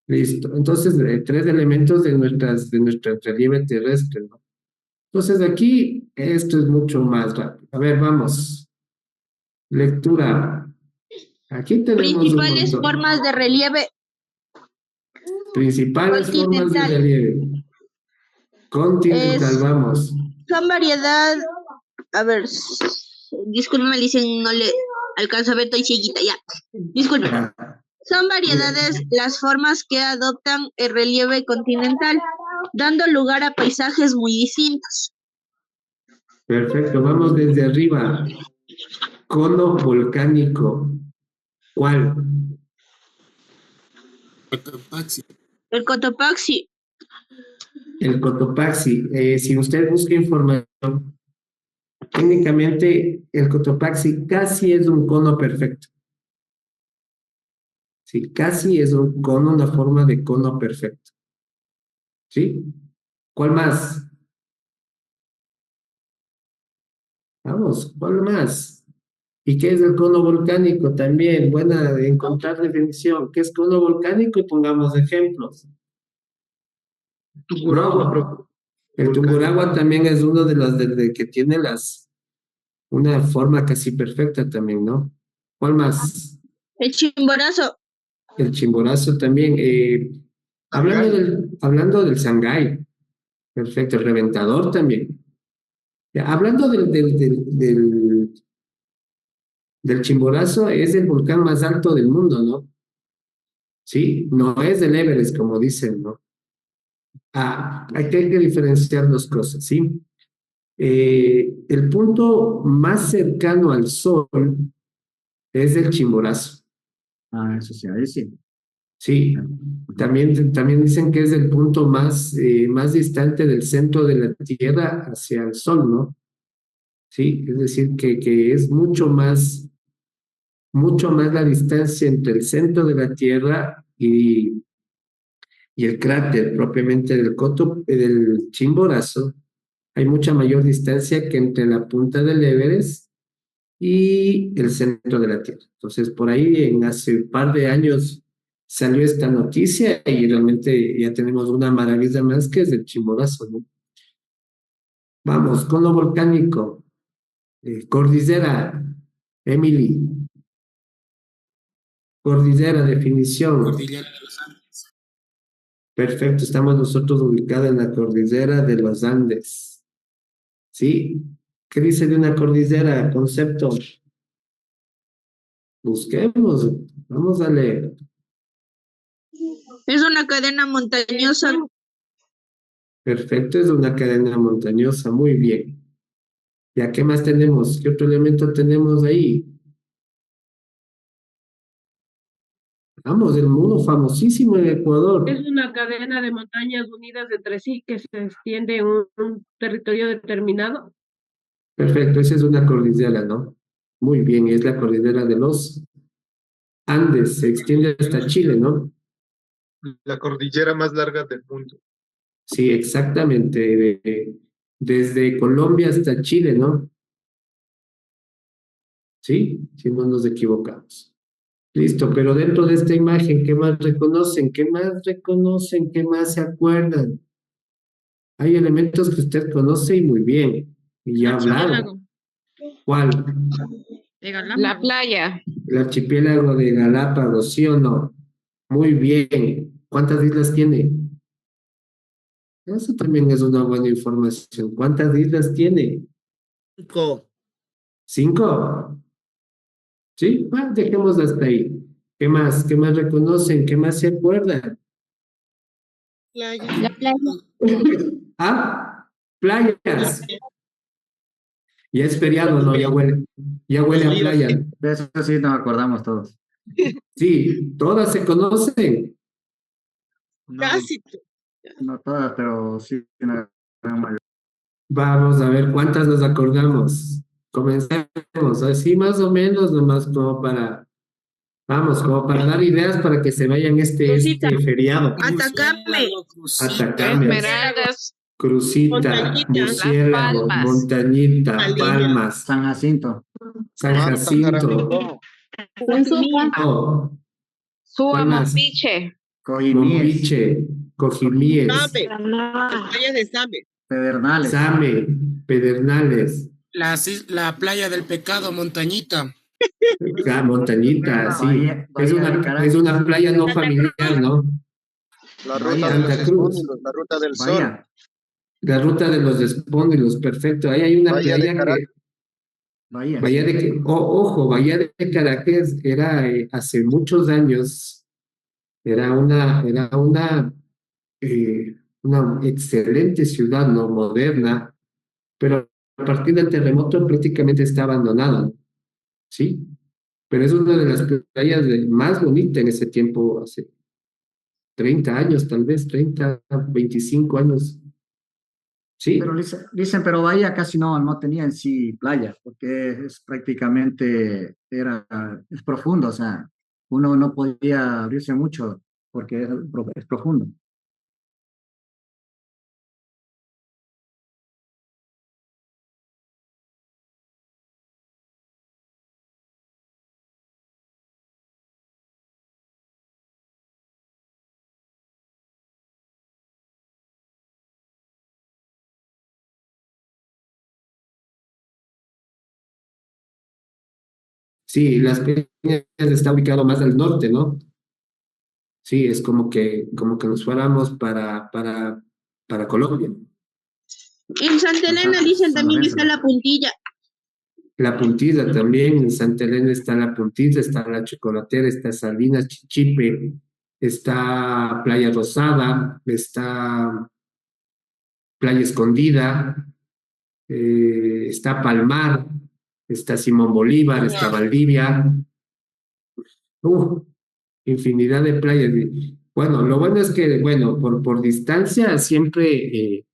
Listo. Entonces, 3 elementos de nuestra relieve terrestre, ¿no? Entonces, aquí esto es mucho más rápido. A ver, vamos. Lectura. Aquí tenemos Principales formas de relieve. Principales formas de relieve. Continental, vamos. Son variedad, a ver, disculpen, me dicen, no le alcanzo a ver, estoy cieguita, ya. Disculpen. Son variedades las formas que adoptan el relieve continental, dando lugar a paisajes muy distintos. Perfecto, vamos desde arriba. Cono volcánico. ¿Cuál? Cotopaxi. El Cotopaxi. El Cotopaxi. Si usted busca información, técnicamente el Cotopaxi casi es un cono perfecto. Sí, casi es un cono, una forma de cono perfecto. ¿Sí? ¿Cuál más? Vamos, ¿cuál más? ¿Y qué es el cono volcánico? También, buena de encontrar definición. ¿Qué es cono volcánico? Y pongamos ejemplos. No, el Tungurahua también es uno de los que tiene una forma casi perfecta también, ¿no? ¿Cuál más? El Chimborazo. El Chimborazo también. Hablando del Sangay, perfecto. El Reventador también. Ya, hablando del Chimborazo, es el volcán más alto del mundo, ¿no? Sí, no es del Everest, como dicen, ¿no? Hay que diferenciar dos cosas, ¿sí? El punto más cercano al Sol es el Chimborazo. Ah, eso sí, ahí sí. Sí, también dicen que es el punto más distante del centro de la Tierra hacia el Sol, ¿no? Sí, es decir, que es mucho más la distancia entre el centro de la Tierra y el cráter propiamente del Chimborazo. Hay mucha mayor distancia que entre la punta del Everest y el centro de la Tierra. Entonces, por ahí hace un par de años salió esta noticia y realmente ya tenemos una maravilla más que es el Chimborazo, ¿no? Vamos, con lo volcánico. Cordillera, Emily. Cordillera, definición. Cordillera de los Andes. Perfecto, estamos nosotros ubicados en la cordillera de los Andes. ¿Sí? ¿Qué dice de una cordillera? Concepto. Busquemos, vamos a leer. Es una cadena montañosa. Perfecto, es una cadena montañosa, muy bien. ¿Ya qué más tenemos? ¿Qué otro elemento tenemos ahí? Vamos, el muro famosísimo en Ecuador. Es una cadena de montañas unidas entre sí que se extiende en un territorio determinado. Perfecto, esa es una cordillera, ¿no? Muy bien, es la cordillera de los Andes, se extiende hasta Chile, ¿no? La cordillera más larga del mundo. Sí, exactamente, desde Colombia hasta Chile, ¿no? Sí, si no nos equivocamos. Listo, pero dentro de esta imagen, ¿qué más reconocen? ¿Qué más reconocen? ¿Qué más se acuerdan? Hay elementos que usted conoce y muy bien, y ya ha hablado. ¿Cuál? La playa. El archipiélago de Galápagos, ¿sí o no? Muy bien. ¿Cuántas islas tiene? Eso también es una buena información. ¿Cuántas islas tiene? 5. ¿5? Sí, bueno, dejemos hasta ahí. ¿Qué más? ¿Qué más reconocen? ¿Qué más se acuerdan? Playa. La playa. Ah, playas. Ya es feriado, ¿no? Ya huele a playa. De eso sí nos acordamos todos. Sí, todas se conocen. Casi. No todas, pero sí una gran mayoría. Vamos a ver cuántas nos acordamos. Comencemos, así más o menos, nomás como como para dar ideas para que se vayan este feriado. Atacame. Atacame, Esmeraldas. Crucita, Montañita. Murciélago, Palmas. Montañita, Palilla. Palmas, San Jacinto. San Jacinto, oh, Suba, ¿cuál más? Mompiche. Cojimíes. Mompiche, Cojimíes, Same. Las playas de Same. Pedernales. Same, Pedernales, La playa del pecado, Montañita. Montañita, sí. Es una playa no familiar, ¿no? La ruta de los Santa Cruz. espónilos, la ruta del sol. La ruta de los espóndilos, perfecto. Ahí hay una Bahía de playa que... Ojo, Bahía de Caracas era hace muchos años, una excelente ciudad, ¿no? Moderna, pero a partir del terremoto prácticamente está abandonada, ¿no? Sí, pero es una de las playas más bonitas en ese tiempo, hace 30 años, tal vez, 30, 25 años. Sí, Pero dicen, pero Bahía casi no tenía en sí playa, porque es prácticamente, es profundo, o sea, uno no podía abrirse mucho porque es profundo. sí, Las Peñas está ubicado más al norte, ¿no? Sí, es como que nos fuéramos para Colombia. En Santa Elena dicen también está la puntilla. La Puntilla también, en Santa Elena está la Puntilla, está la Chocolatera, está Salinas, Chichipe, está Playa Rosada, está Playa Escondida, está Palmar, está Simón Bolívar, está Valdivia, infinidad de playas. Bueno, lo bueno es que, bueno, por distancia siempre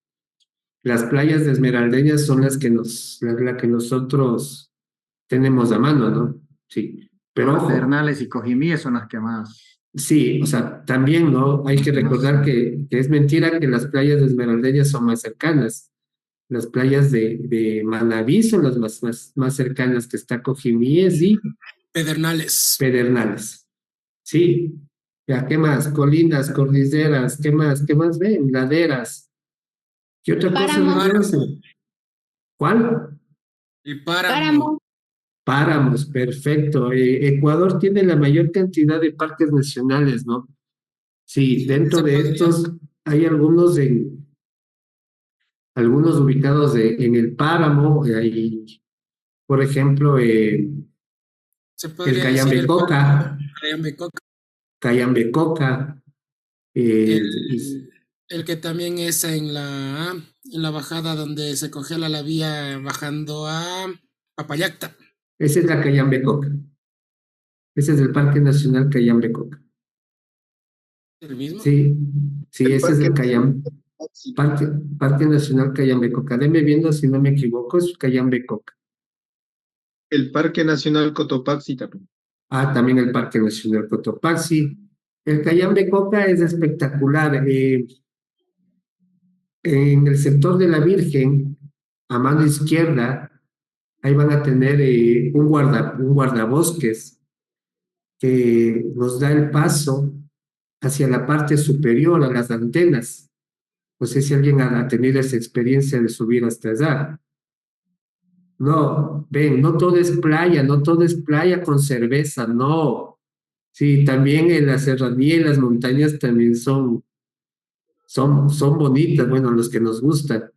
las playas de Esmeraldeñas son la que nosotros tenemos a mano, ¿no? Sí, pero ojo, Pedernales y Cojimíes son las que más. sí, o sea, también, ¿no? Hay que recordar que es mentira que las playas de Esmeraldeñas son más cercanas. Las playas de Manabí son las más cercanas, que está Cojimíes y Pedernales. Sí, ya, ¿qué más? Colinas, cordilleras, ¿qué más? ¿Qué más ven? Laderas. ¿Qué otra cosa nos conocen? ¿Cuál? El páramo. Páramos, perfecto. Ecuador tiene la mayor cantidad de parques nacionales, ¿no? Sí, dentro de estos hay algunos ubicados en el páramo, hay, por ejemplo, Se el podría Cayambe decir Coca, Cayambecoca. Cayambe Coca, El que también es en la bajada donde se congela la vía bajando a Papayacta. esa es la Cayambe Coca. Ese es el Parque Nacional Cayambe Coca. ¿El mismo? Sí, ese es el Parque Nacional Cayambe Coca. Deme viendo si no me equivoco, es Cayambe Coca. El Parque Nacional Cotopaxi también. También el Parque Nacional Cotopaxi. El Cayambe Coca es espectacular. En el sector de la Virgen, a mano izquierda, ahí van a tener un guardabosques que nos da el paso hacia la parte superior, a las antenas. No sé si alguien ha tenido esa experiencia de subir hasta allá. No, ven, no todo es playa, no todo es playa con cerveza, no. Sí, también en la serranía y las montañas también son bonitas, bueno, los que nos gustan.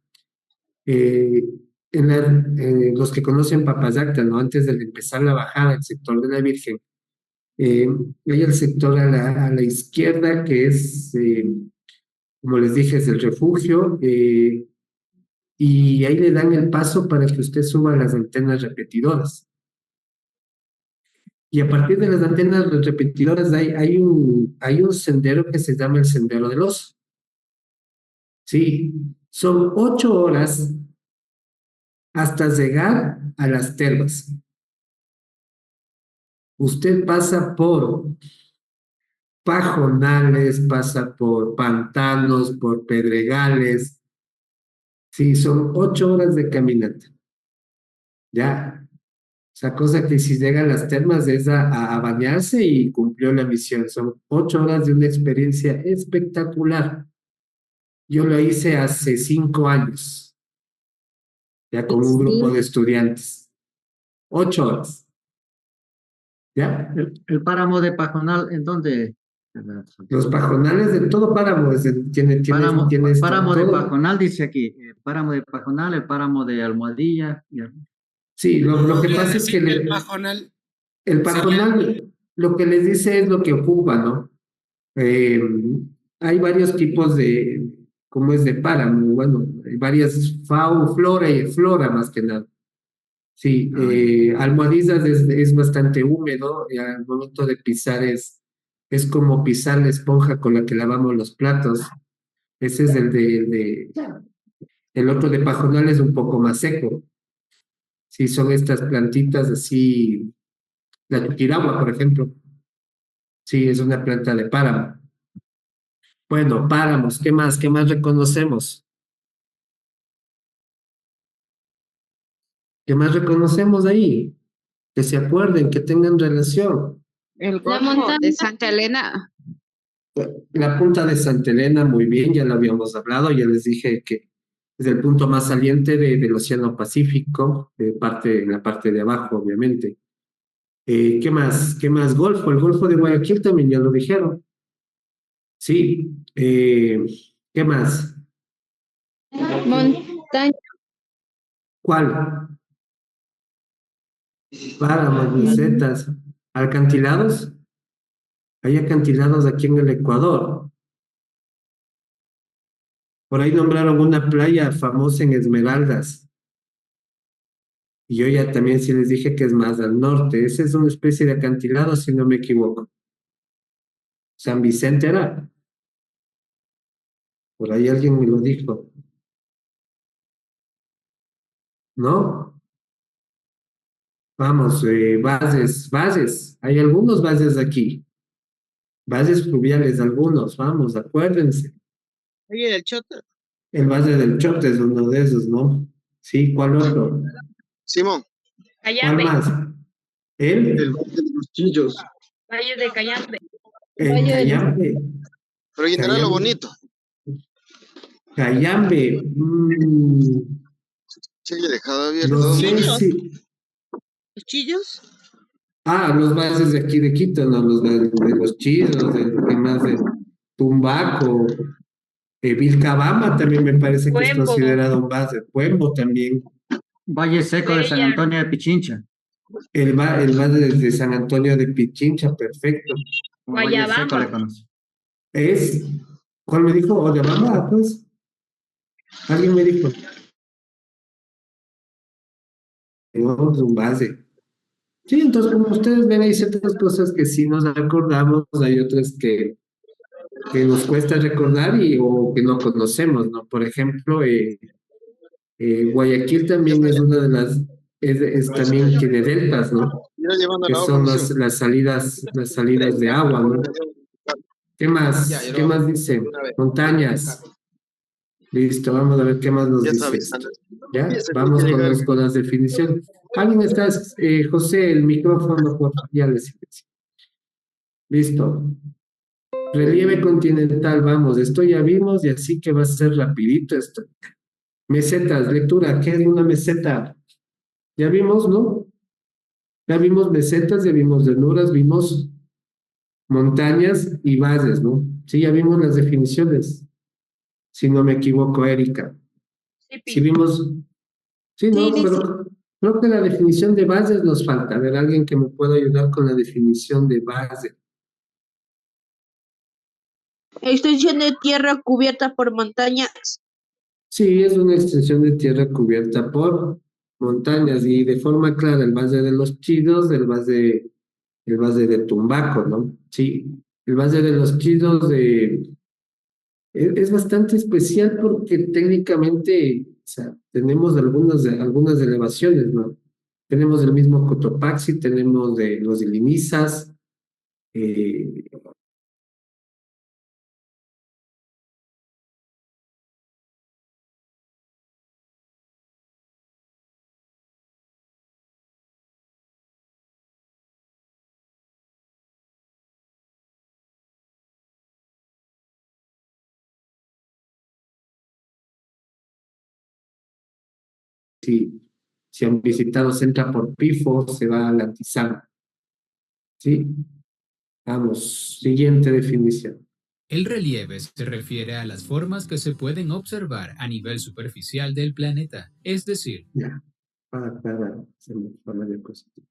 Eh, los que conocen Papayacta, ¿no? Antes de empezar la bajada, el sector de la Virgen, hay el sector a la izquierda que es, como les dije, es el refugio, y ahí le dan el paso para que usted suba a las antenas repetidoras. Y a partir de las antenas repetidoras hay un sendero que se llama el Sendero del Oso. Sí, son 8 horas hasta llegar a las termas. Usted pasa por pajonales, pasa por pantanos, por pedregales. Sí, son 8 horas de caminata. Ya. O sea, cosa que si llega a las termas es a bañarse y cumplió la misión. Son 8 horas de una experiencia espectacular. Yo lo hice hace 5 años, ya con un grupo de estudiantes. 8 horas. ¿Ya? El páramo de Pajonal, ¿en dónde? Los pajonales de todo páramo tiene Páramo de todo. Pajonal, dice aquí. Páramo de Pajonal, el páramo de Almohadilla. Sí, lo que pasa es que el pajonal, el pajonal lo que les dice es lo que ocupa, ¿no? Hay varios tipos ¿cómo es de páramo? Bueno, hay varias flora más que nada. Sí, Almohadizas es bastante húmedo y al momento de pisar es como pisar la esponja con la que lavamos los platos. Ese es el otro de pajonal es un poco más seco. Sí, son estas plantitas así, la tuquiragua, por ejemplo. Sí, es una planta de páramo. Bueno, páramos, ¿qué más? ¿Qué más reconocemos? ¿Qué más reconocemos ahí? Que se acuerden, que tengan relación. El Golfo de Santa Elena. La punta de Santa Elena, muy bien, ya lo habíamos hablado, ya les dije que es el punto más saliente del Océano Pacífico, en la parte de abajo, obviamente. ¿Qué más? ¿Qué más? Golfo, el Golfo de Guayaquil también ya lo dijeron. Sí. ¿Qué más? Montaña. ¿Cuál? Páramos, mesetas, acantilados. Hay acantilados aquí en el Ecuador. Por ahí nombraron una playa famosa en Esmeraldas. Y yo ya también sí les dije que es más al norte. Esa es una especie de acantilado, si no me equivoco. San Vicente era. Por ahí alguien me lo dijo. ¿No? Vamos, bases. Hay algunos bases aquí. Bases fluviales, algunos. Vamos, acuérdense. Oye, del Chota. El Valle del Chota es uno de esos, ¿no? Sí, ¿cuál otro? Simón, ¿Cuál Cayambe, más? El El, Valle de los Chillos. Valle de Cayambe. el Cayambe. pero general lo Cayambe. bonito. Cayambe. Sí, he dejado abierto. No sé ¿Chillos? si. ¿Los Chillos? Ah, los valles de aquí de Quito, ¿no? Los de los Chillos, de ¿qué más? De Tumbaco. Vilcabamba también me parece que es Cuembo, considerado un valle. Puembo también. Valle Seco de San Cuellar, Antonio de Pichincha. El valle de San Antonio de Pichincha, perfecto. Como Valle Seco le Guayabamba, conoce. Es, ¿cuál me dijo? ¿O de Bamba? Pues, alguien me dijo. No, es un base. Sí, entonces como ustedes ven, hay ciertas cosas que sí nos acordamos, hay otras que nos cuesta recordar o que no conocemos, ¿no? Por ejemplo, Guayaquil también es una de es también tiene deltas, ¿no? Ya llevando Que la hoja, son Lucio. las salidas de agua, ¿no? ¿Qué más? ¿Qué más dice? Montañas. Listo, vamos a ver qué más nos Ya dice sabes, esto. Ana. ¿Ya? Sí, se tiene Vamos que con, llegar. con las definiciones. ¿Alguien está? José, el micrófono, por favor, ya le silencio. Listo. Relieve continental, vamos, esto ya vimos y así que va a ser rapidito esto. Mesetas, lectura, ¿qué es una meseta? Ya vimos, ¿no? Ya vimos mesetas, ya vimos llanuras, vimos montañas y valles, ¿no? Sí, ya vimos las definiciones, si no me equivoco, Erika. Sí Sipi, vimos, sí, Sí, no, listo. pero creo que la definición de valles nos falta. A ver, alguien que me pueda ayudar con la definición de valle. Extensión de tierra cubierta por montañas. Sí, es una extensión de tierra cubierta por montañas y de forma clara el Valle de los Chidos, el Valle de Tumbaco, ¿no? Sí, el Valle de los Chidos es bastante especial porque técnicamente, o sea, tenemos algunas elevaciones, ¿no? Tenemos el mismo Cotopaxi, tenemos de los Ilimizas, eh, si han visitado, se entra por Pifo, se va a la Tizama, ¿sí? Vamos, siguiente definición. El relieve se refiere a las formas que se pueden observar a nivel superficial del planeta, es decir, Ya, para hacerlo forma de positivo.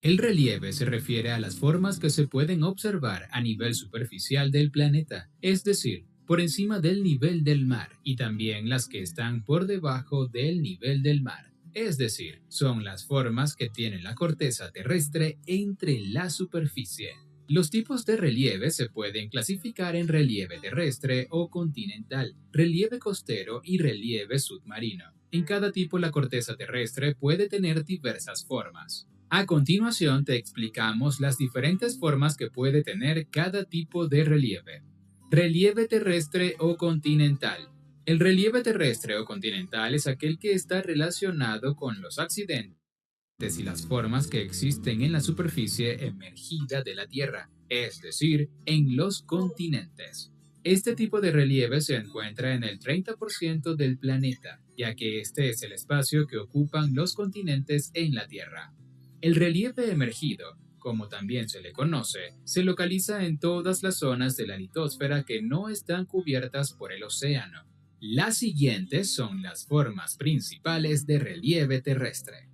el relieve se refiere a las formas que se pueden observar a nivel superficial del planeta, es decir, por encima del nivel del mar y también las que están por debajo del nivel del mar. Es decir, son las formas que tiene la corteza terrestre entre la superficie. Los tipos de relieve se pueden clasificar en relieve terrestre o continental, relieve costero y relieve submarino. En cada tipo la corteza terrestre puede tener diversas formas. A continuación te explicamos las diferentes formas que puede tener cada tipo de relieve. Relieve terrestre o continental. El relieve terrestre o continental es aquel que está relacionado con los accidentes y las formas que existen en la superficie emergida de la Tierra, es decir, en los continentes. Este tipo de relieve se encuentra en el 30% del planeta, ya que este es el espacio que ocupan los continentes en la Tierra. El relieve emergido, como también se le conoce, se localiza en todas las zonas de la litosfera que no están cubiertas por el océano. Las siguientes son las formas principales de relieve terrestre.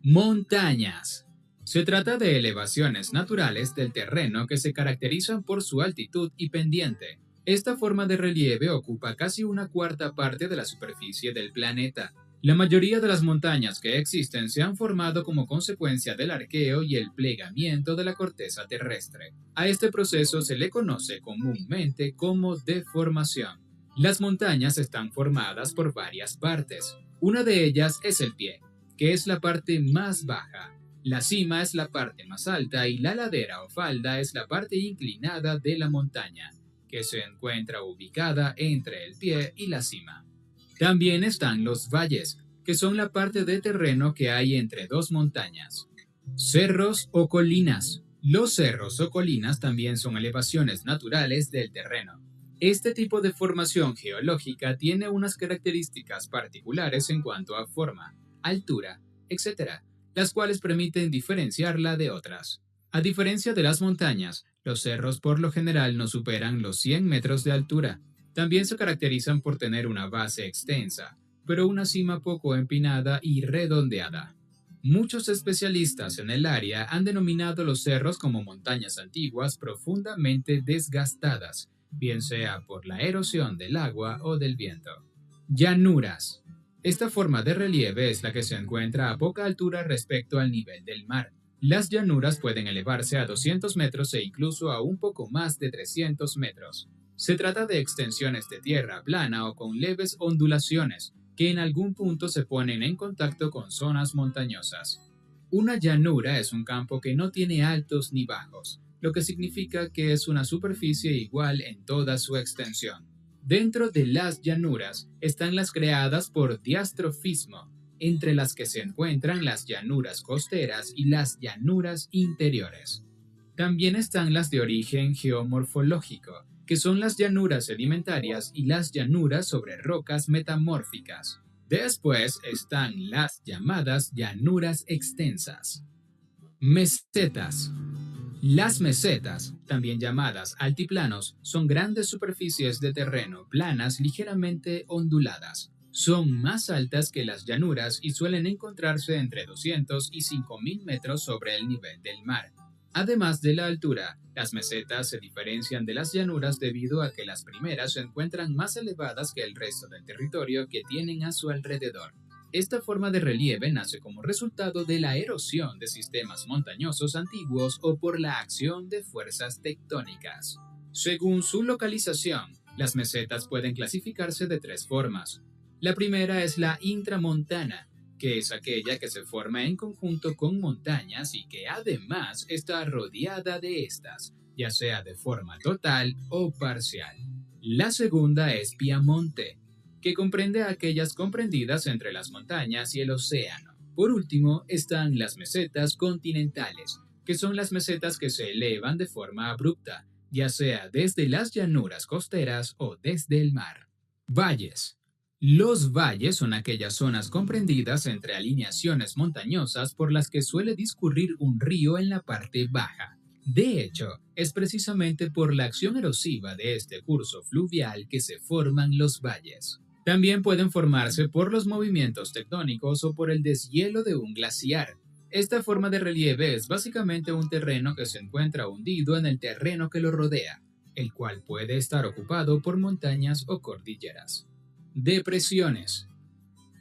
Montañas. Se trata de elevaciones naturales del terreno que se caracterizan por su altitud y pendiente. Esta forma de relieve ocupa casi una cuarta parte de la superficie del planeta. La mayoría de las montañas que existen se han formado como consecuencia del arqueo y el plegamiento de la corteza terrestre. A este proceso se le conoce comúnmente como deformación. Las montañas están formadas por varias partes. Una de ellas es el pie, que es la parte más baja. La cima es la parte más alta y la ladera o falda es la parte inclinada de la montaña, que se encuentra ubicada entre el pie y la cima. También están los valles, que son la parte de terreno que hay entre dos montañas. Cerros o colinas. Los cerros o colinas también son elevaciones naturales del terreno. Este tipo de formación geológica tiene unas características particulares en cuanto a forma, altura, etc., las cuales permiten diferenciarla de otras. A diferencia de las montañas, los cerros por lo general no superan los 100 metros de altura. También se caracterizan por tener una base extensa, pero una cima poco empinada y redondeada. Muchos especialistas en el área han denominado los cerros como montañas antiguas profundamente desgastadas, bien sea por la erosión del agua o del viento. Llanuras. Esta forma de relieve es la que se encuentra a poca altura respecto al nivel del mar. Las llanuras pueden elevarse a 200 metros e incluso a un poco más de 300 metros. Se trata de extensiones de tierra plana o con leves ondulaciones, que en algún punto se ponen en contacto con zonas montañosas. Una llanura es un campo que no tiene altos ni bajos, lo que significa que es una superficie igual en toda su extensión. Dentro de las llanuras están las creadas por diastrofismo, entre las que se encuentran las llanuras costeras y las llanuras interiores. También están las de origen geomorfológico, que son las llanuras sedimentarias y las llanuras sobre rocas metamórficas. Después están las llamadas llanuras extensas. Mesetas. Las mesetas, también llamadas altiplanos, son grandes superficies de terreno planas ligeramente onduladas. Son más altas que las llanuras y suelen encontrarse entre 200 y 5.000 metros sobre el nivel del mar. Además de la altura, las mesetas se diferencian de las llanuras debido a que las primeras se encuentran más elevadas que el resto del territorio que tienen a su alrededor. Esta forma de relieve nace como resultado de la erosión de sistemas montañosos antiguos o por la acción de fuerzas tectónicas. Según su localización, las mesetas pueden clasificarse de tres formas. La primera es la intramontana, que es aquella que se forma en conjunto con montañas y que además está rodeada de estas, ya sea de forma total o parcial. La segunda es piamonte, que comprende a aquellas comprendidas entre las montañas y el océano. Por último, están las mesetas continentales, que son las mesetas que se elevan de forma abrupta, ya sea desde las llanuras costeras o desde el mar. Valles. Los valles son aquellas zonas comprendidas entre alineaciones montañosas por las que suele discurrir un río en la parte baja. De hecho, es precisamente por la acción erosiva de este curso fluvial que se forman los valles. También pueden formarse por los movimientos tectónicos o por el deshielo de un glaciar. Esta forma de relieve es básicamente un terreno que se encuentra hundido en el terreno que lo rodea, el cual puede estar ocupado por montañas o cordilleras. Depresiones.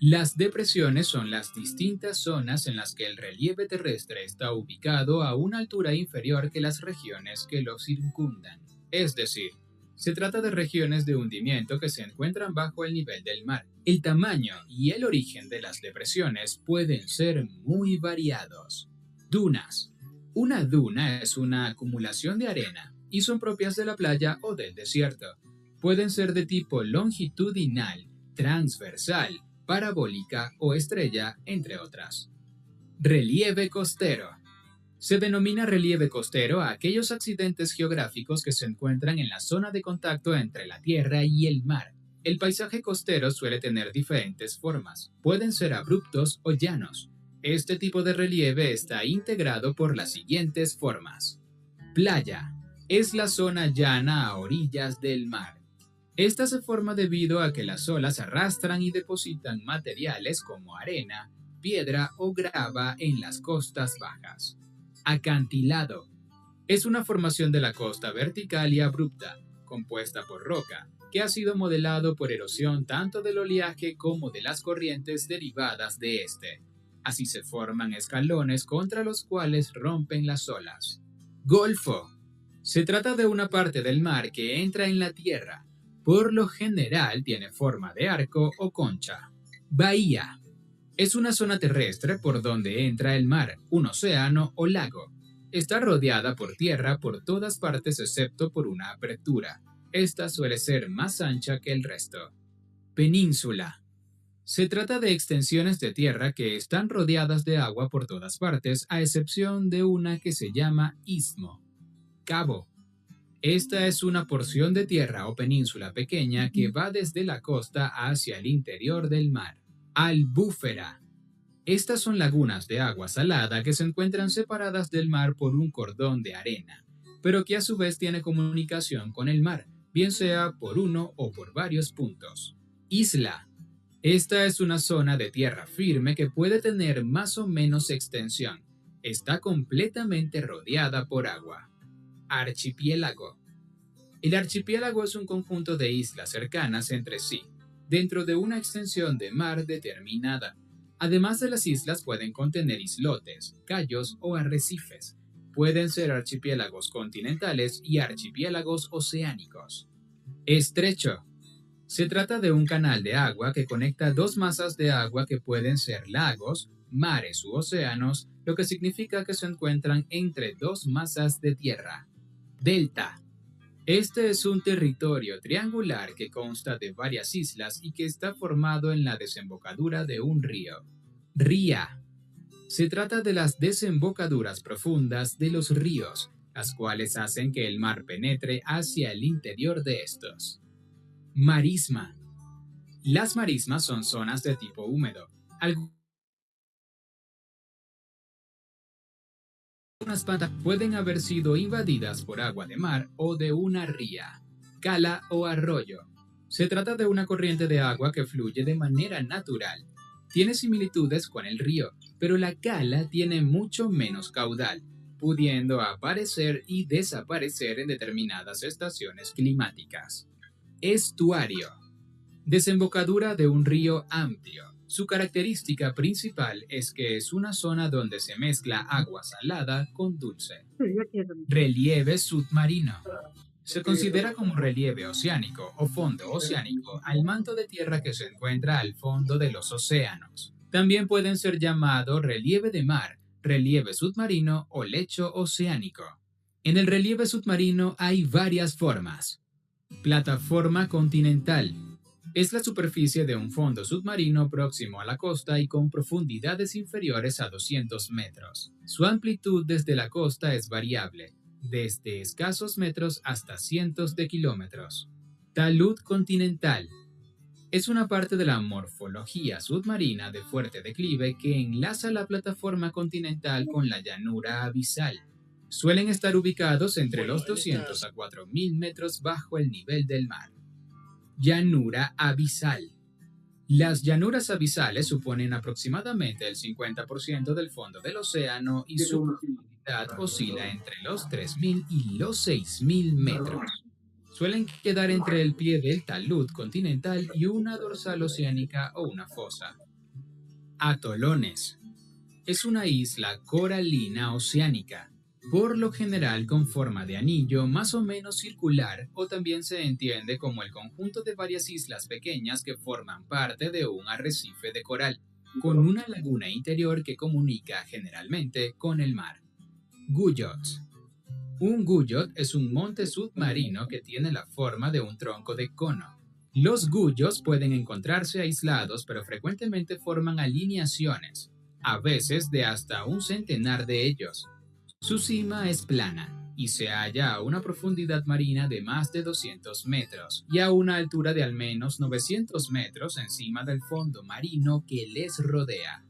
Las depresiones son las distintas zonas en las que el relieve terrestre está ubicado a una altura inferior que las regiones que lo circundan. Es decir, se trata de regiones de hundimiento que se encuentran bajo el nivel del mar. El tamaño y el origen de las depresiones pueden ser muy variados. Dunas. Una duna es una acumulación de arena y son propias de la playa o del desierto. Pueden ser de tipo longitudinal, transversal, parabólica o estrella, entre otras. Relieve costero. Se denomina relieve costero a aquellos accidentes geográficos que se encuentran en la zona de contacto entre la tierra y el mar. El paisaje costero suele tener diferentes formas. Pueden ser abruptos o llanos. Este tipo de relieve está integrado por las siguientes formas. Playa. Es la zona llana a orillas del mar. Esta se forma debido a que las olas arrastran y depositan materiales como arena, piedra o grava en las costas bajas. Acantilado. Es una formación de la costa vertical y abrupta, compuesta por roca, que ha sido modelado por erosión tanto del oleaje como de las corrientes derivadas de este. Así se forman escalones contra los cuales rompen las olas. Golfo. Se trata de una parte del mar que entra en la tierra. Por lo general tiene forma de arco o concha. Bahía. Es una zona terrestre por donde entra el mar, un océano o lago. Está rodeada por tierra por todas partes excepto por una apertura. Esta suele ser más ancha que el resto. Península. Se trata de extensiones de tierra que están rodeadas de agua por todas partes, a excepción de una que se llama istmo. Cabo. Esta es una porción de tierra o península pequeña que va desde la costa hacia el interior del mar. Albúfera. Estas son lagunas de agua salada que se encuentran separadas del mar por un cordón de arena, pero que a su vez tiene comunicación con el mar, bien sea por uno o por varios puntos. Isla. Esta es una zona de tierra firme que puede tener más o menos extensión. Está completamente rodeada por agua. Archipiélago. El archipiélago es un conjunto de islas cercanas entre sí, dentro de una extensión de mar determinada. Además de las islas pueden contener islotes, cayos o arrecifes. Pueden ser archipiélagos continentales y archipiélagos oceánicos. Estrecho. Se trata de un canal de agua que conecta dos masas de agua que pueden ser lagos, mares u océanos, lo que significa que se encuentran entre dos masas de tierra. Delta. Este es un territorio triangular que consta de varias islas y que está formado en la desembocadura de un río. Ría. Se trata de las desembocaduras profundas de los ríos, las cuales hacen que el mar penetre hacia el interior de estos. Marisma. Las marismas son zonas de tipo húmedo. Algunas patas pueden haber sido invadidas por agua de mar o de una ría, cala o arroyo. Se trata de una corriente de agua que fluye de manera natural. Tiene similitudes con el río, pero la cala tiene mucho menos caudal, pudiendo aparecer y desaparecer en determinadas estaciones climáticas. Estuario. Desembocadura de un río amplio. Su característica principal es que es una zona donde se mezcla agua salada con dulce. Relieve submarino. Se considera como relieve oceánico o fondo oceánico al manto de tierra que se encuentra al fondo de los océanos. También pueden ser llamados relieve de mar, relieve submarino o lecho oceánico. En el relieve submarino hay varias formas. Plataforma continental. Es la superficie de un fondo submarino próximo a la costa y con profundidades inferiores a 200 metros. Su amplitud desde la costa es variable, desde escasos metros hasta cientos de kilómetros. Talud continental. Es una parte de la morfología submarina de fuerte declive que enlaza la plataforma continental con la llanura abisal. Suelen estar ubicados entre los 200 a 4.000 metros bajo el nivel del mar. Llanura abisal. Las llanuras abisales suponen aproximadamente el 50% del fondo del océano y su profundidad oscila entre los 3.000 y los 6.000 metros. Suelen quedar entre el pie del talud continental y una dorsal oceánica o una fosa. Atolones. Es una isla coralina oceánica, por lo general con forma de anillo más o menos circular, o también se entiende como el conjunto de varias islas pequeñas que forman parte de un arrecife de coral, con una laguna interior que comunica generalmente con el mar. Guyot. Un guyot es un monte submarino que tiene la forma de un tronco de cono. Los guyos pueden encontrarse aislados, pero frecuentemente forman alineaciones, a veces de hasta un centenar de ellos. Su cima es plana y se halla a una profundidad marina de más de 200 metros y a una altura de al menos 900 metros encima del fondo marino que les rodea.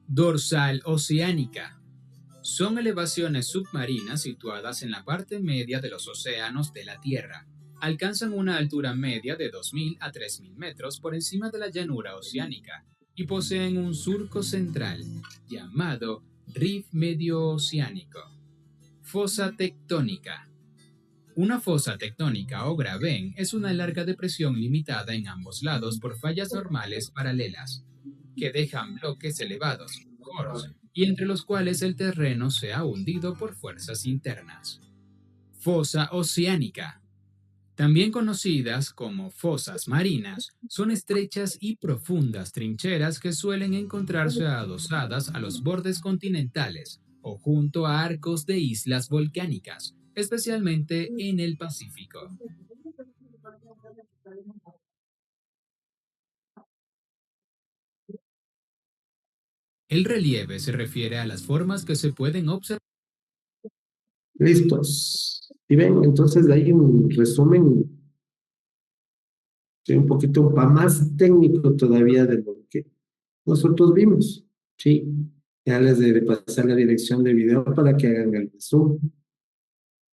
Dorsal oceánica. Son elevaciones submarinas situadas en la parte media de los océanos de la Tierra. Alcanzan una altura media de 2.000 a 3.000 metros por encima de la llanura oceánica y poseen un surco central llamado Rift medio oceánico. Fosa tectónica. Una fosa tectónica o gravén es una larga depresión limitada en ambos lados por fallas normales paralelas, que dejan bloques elevados, coros, y entre los cuales el terreno se ha hundido por fuerzas internas. Fosa oceánica. También conocidas como fosas marinas, son estrechas y profundas trincheras que suelen encontrarse adosadas a los bordes continentales o junto a arcos de islas volcánicas, especialmente en el Pacífico. El relieve se refiere a las formas que se pueden observar. Listos. Y ven, entonces hay un resumen, sí, un poquito más técnico todavía de lo que nosotros vimos. Sí, ya les de pasar la dirección de video para que hagan el resumen.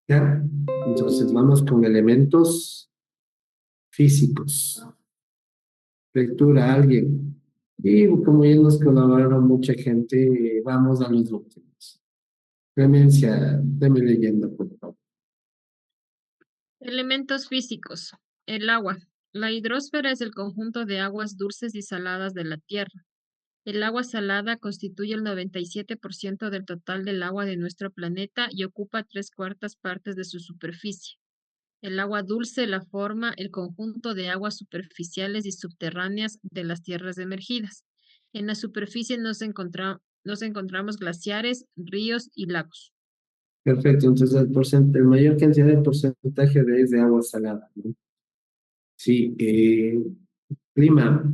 ¿Ya? Entonces vamos con elementos físicos. Lectura, alguien. Y como ya nos colaboraron mucha gente, vamos a los últimos. Clemencia, déme leyendo, por favor. Elementos físicos. El agua. La hidrosfera es el conjunto de aguas dulces y saladas de la Tierra. El agua salada constituye el 97% del total del agua de nuestro planeta y ocupa 3/4 partes de su superficie. El agua dulce la forma el conjunto de aguas superficiales y subterráneas de las tierras emergidas. En la superficie nos encontramos glaciares, ríos y lagos. Perfecto, entonces el mayor cantidad de porcentaje es de agua salada, ¿no? Sí, clima.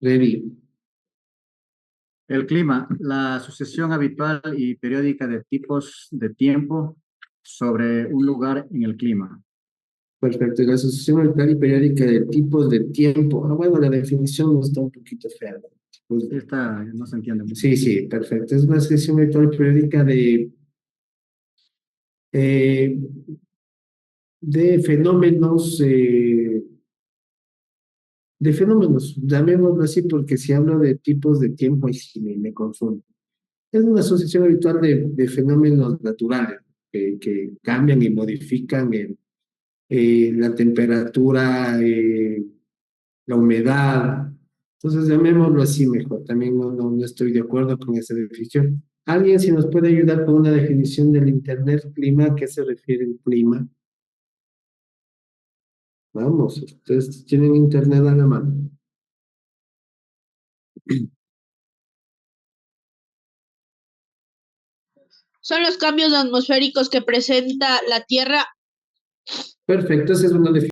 Ready. El clima, la sucesión habitual y periódica de tipos de tiempo sobre un lugar en el clima. Perfecto, y la asociación habitual y periódica de tipos de tiempo. Ah, bueno, la definición no está un poquito fea. Pues, esta no se entiende mucho. Sí, sí, perfecto. Es una asociación habitual y periódica de fenómenos, llamémoslo así, porque si hablo de tipos de tiempo, ahí sí me confundo. Es una asociación habitual de fenómenos naturales que cambian y modifican la temperatura, la humedad. Entonces, llamémoslo así mejor. También no estoy de acuerdo con esa definición. ¿Alguien si nos puede ayudar con una definición del Internet clima? ¿A qué se refiere el clima? Vamos, ustedes tienen Internet a la mano. Son los cambios atmosféricos que presenta la Tierra. Perfecto, esa es una definición.